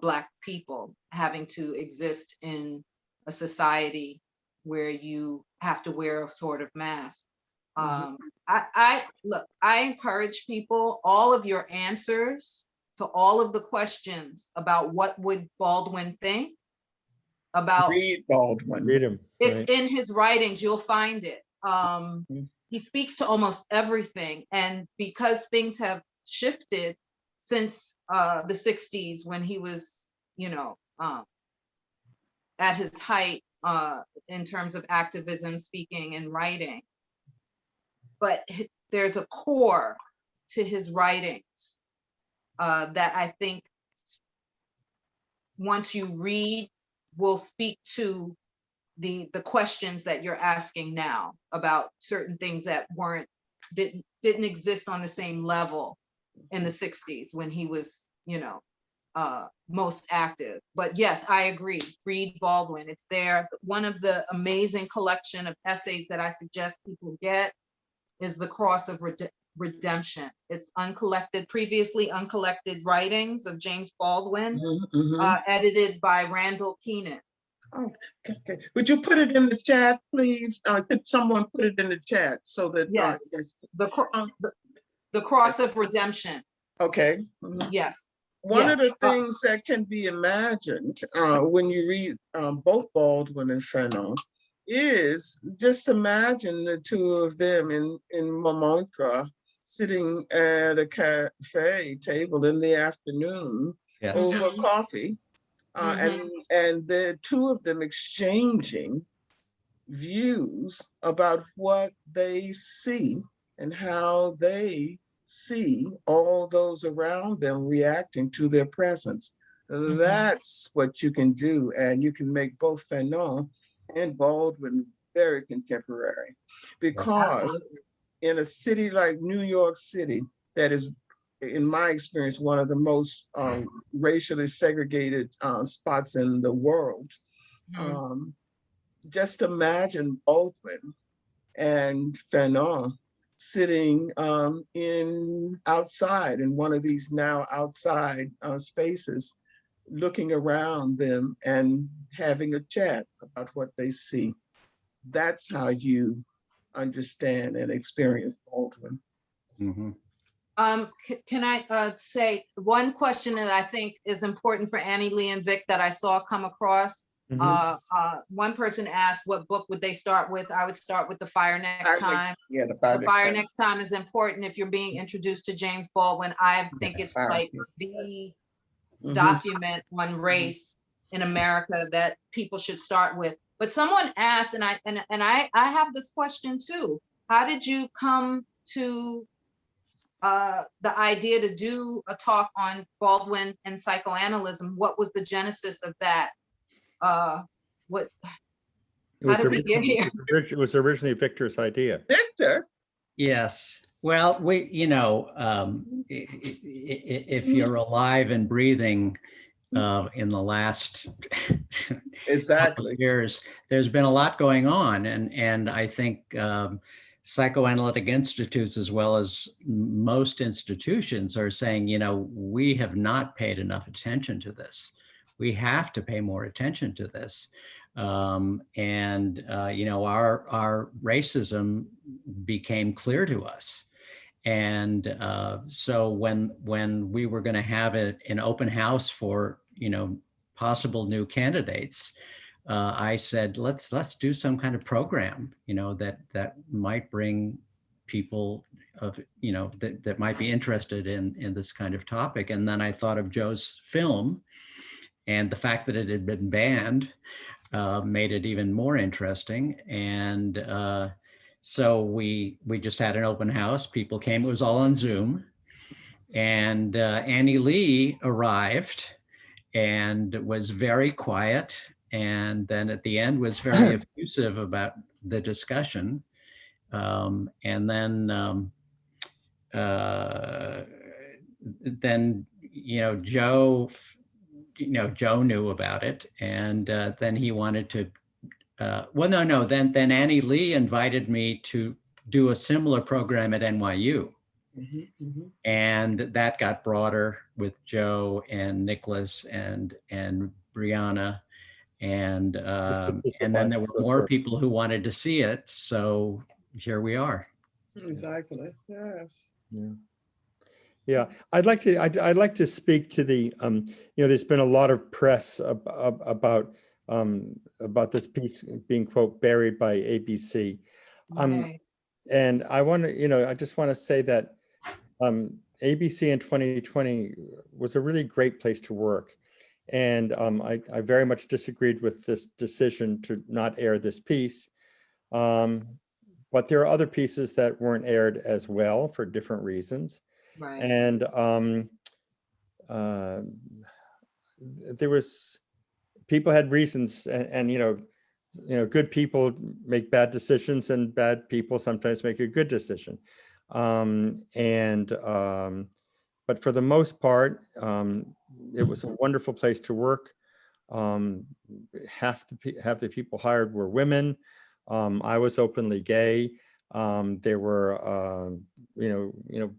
Black people having to exist in a society where you have to wear a sort of mask. I encourage people, all of your answers to all of the questions about what would Baldwin think about. Read Baldwin. Read him. It's in his writings, you'll find it. he speaks to almost everything. And because things have shifted since the 60s when he was, you know, at his height in terms of activism, speaking and writing. But there's a core to his writings that I think once you read will speak to the questions that you're asking now about certain things that didn't exist on the same level in the 60s when he was, you know, most active. But yes, I agree. Read Baldwin. It's there. One of the amazing collection of essays that I suggest people get is The Cross of Redemption. It's previously uncollected writings of James Baldwin, edited by Randall Keenan. Oh, okay. Would you put it in the chat, please? Could someone put it in the chat so that? Yes. The Cross of Redemption. Okay. Yes. One of the things that can be imagined when you read both Baldwin and Fanon is just imagine the two of them in Montmartre sitting at a cafe table in the afternoon over coffee. And the two of them exchanging views about what they see and how they see all those around them reacting to their presence. That's what you can do. And you can make both Fanon and Baldwin very contemporary, because in a city like New York City, that is, in my experience, one of the most racially segregated spots in the world. Just imagine Baldwin and Fanon sitting outside in one of these now outside spaces, looking around them and having a chat about what they see. That's how you understand and experience Baldwin. Can I say one question that I think is important for Annie Lee and Vic that I saw come across? One person asked what book would they start with. I would start with The Fire Next Time. The Fire Next Time is important if you're being introduced to James Baldwin. I think it's like the document on race in America that people should start with. But someone asked, and I have this question too. How did you come to the idea to do a talk on Baldwin and psychoanalysis? What was the genesis of that? How did we get here? It was originally Victor's idea. Victor? Yes. Well, if you're alive and breathing in the last couple of years, there's been a lot going on. And I think psychoanalytic institutes, as well as most institutions, are saying, we have not paid enough attention to this. We have to pay more attention to this. Our racism became clear to us. And so when we were going to have an open house for, possible new candidates, I said, let's do some kind of program, that might bring people that might be interested in this kind of topic. And then I thought of Joe's film, and the fact that it had been banned made it even more interesting. And so we just had an open house. People came. It was all on Zoom. And Annie Lee arrived and was very quiet. And then at the end was very effusive about the discussion. And then Joe knew about it, and then he wanted to, then Annie Lee invited me to do a similar program at NYU. And that got broader with Joe and Nicholas and Brianna. And then there were more people who wanted to see it. So here we are. Exactly, yes. Yeah, I'd like to speak to the, there's been a lot of press about this piece being, quote, buried by ABC. And I want to, I just want to say that ABC in 2020 was a really great place to work. And I very much disagreed with this decision to not air this piece. But there are other pieces that weren't aired as well for different reasons. Right. And there was, people had reasons, and good people make bad decisions, and bad people sometimes make a good decision. But for the most part, it was a wonderful place to work. Half the people hired were women. I was openly gay. There were,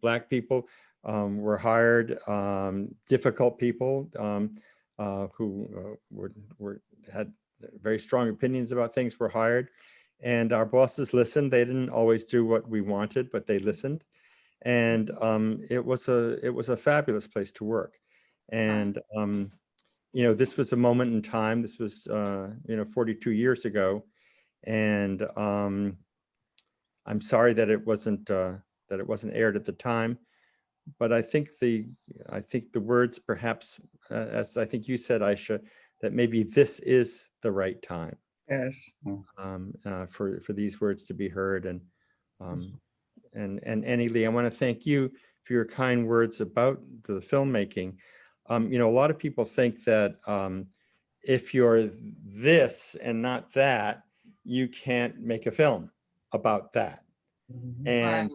Black people were hired. Difficult people who had very strong opinions about things were hired, and our bosses listened. They didn't always do what we wanted, but they listened. And it was a fabulous place to work. And this was a moment in time. This was 42 years ago, and I'm sorry that it wasn't aired at the time. But I think the words, perhaps, as I think you said, Aisha, that maybe this is the right time Yes. for these words to be heard. And Annie Lee, I want to thank you for your kind words about the filmmaking. A lot of people think that if you're this and not that, you can't make a film about that. And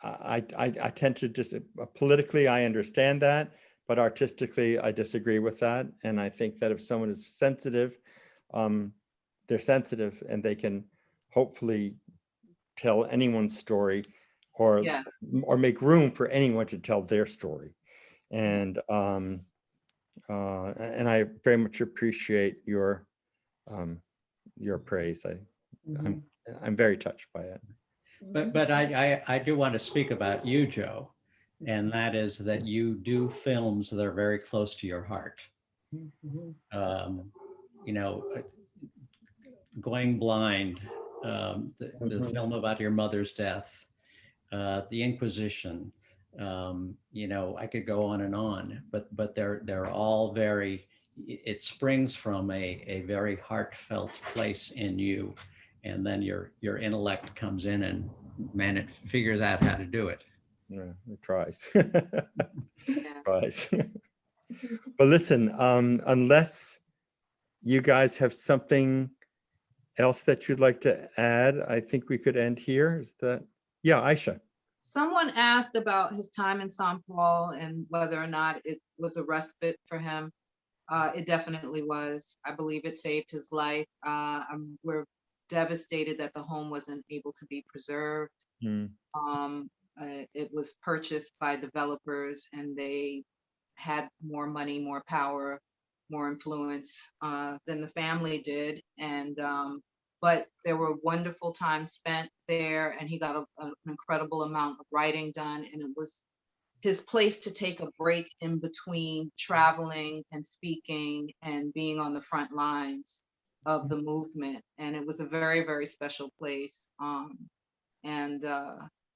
I tend to just, politically, I understand that, but artistically, I disagree with that. And I think that if someone is sensitive, they're sensitive, and they can hopefully tell anyone's story, or Yes. or make room for anyone to tell their story. And I very much appreciate your praise. I'm very touched by it. But I do want to speak about you, Joe, and that is that you do films that are very close to your heart. Going Blind, the film about your mother's death, the Inquisition, I could go on and on, but they're all very, it springs from a very heartfelt place in you. And then your intellect comes in, and man, it figures out how to do it. Yeah, it tries. Yeah. Tries. Well, listen, unless you guys have something else that you'd like to add, I think we could end here. Is that, yeah, Aisha? Someone asked about his time in São Paulo and whether or not it was a respite for him. It definitely was. I believe it saved his life. We're devastated that the home wasn't able to be preserved. It was purchased by developers, and they had more money, more power, more influence than the family did. And but there were wonderful times spent there, and he got an incredible amount of writing done, and it was his place to take a break in between traveling and speaking and being on the front lines of the movement. And it was a very, very special place.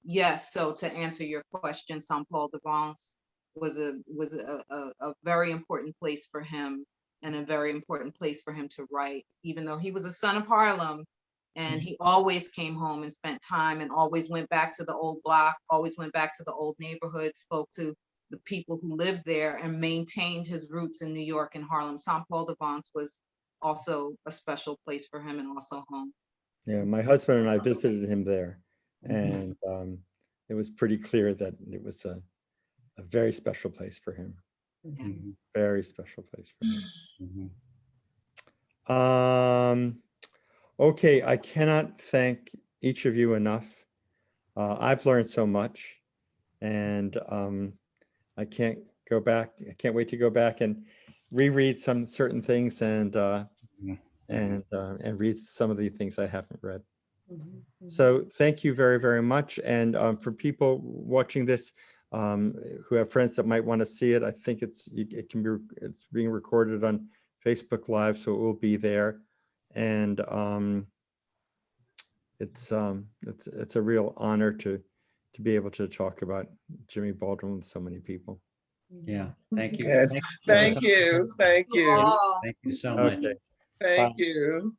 Yes, so to answer your question, São Paulo de Vence was a very important place for him, and a very important place for him to write, even though he was a son of Harlem. And he always came home and spent time, and always went back to the old block, always went back to the old neighborhood, spoke to the people who lived there, and maintained his roots in New York and Harlem. São Paulo de Vence was also a special place for him, and also home. Yeah, my husband and I visited him there, and it was pretty clear that it was a very special place for him. Very special place for him. Okay, I cannot thank each of you enough. I've learned so much, and I can't wait to go back and reread some certain things, and read some of the things I haven't read. So thank you very, very much. And for people watching this who have friends that might want to see it, I think it's being recorded on Facebook Live, so it will be there. And it's a real honor to be able to talk about Jimmy Baldwin with so many people. Yeah, thank you. Yes, thank you, thank you, Oh. Thank you so much. Okay. thank Bye. you.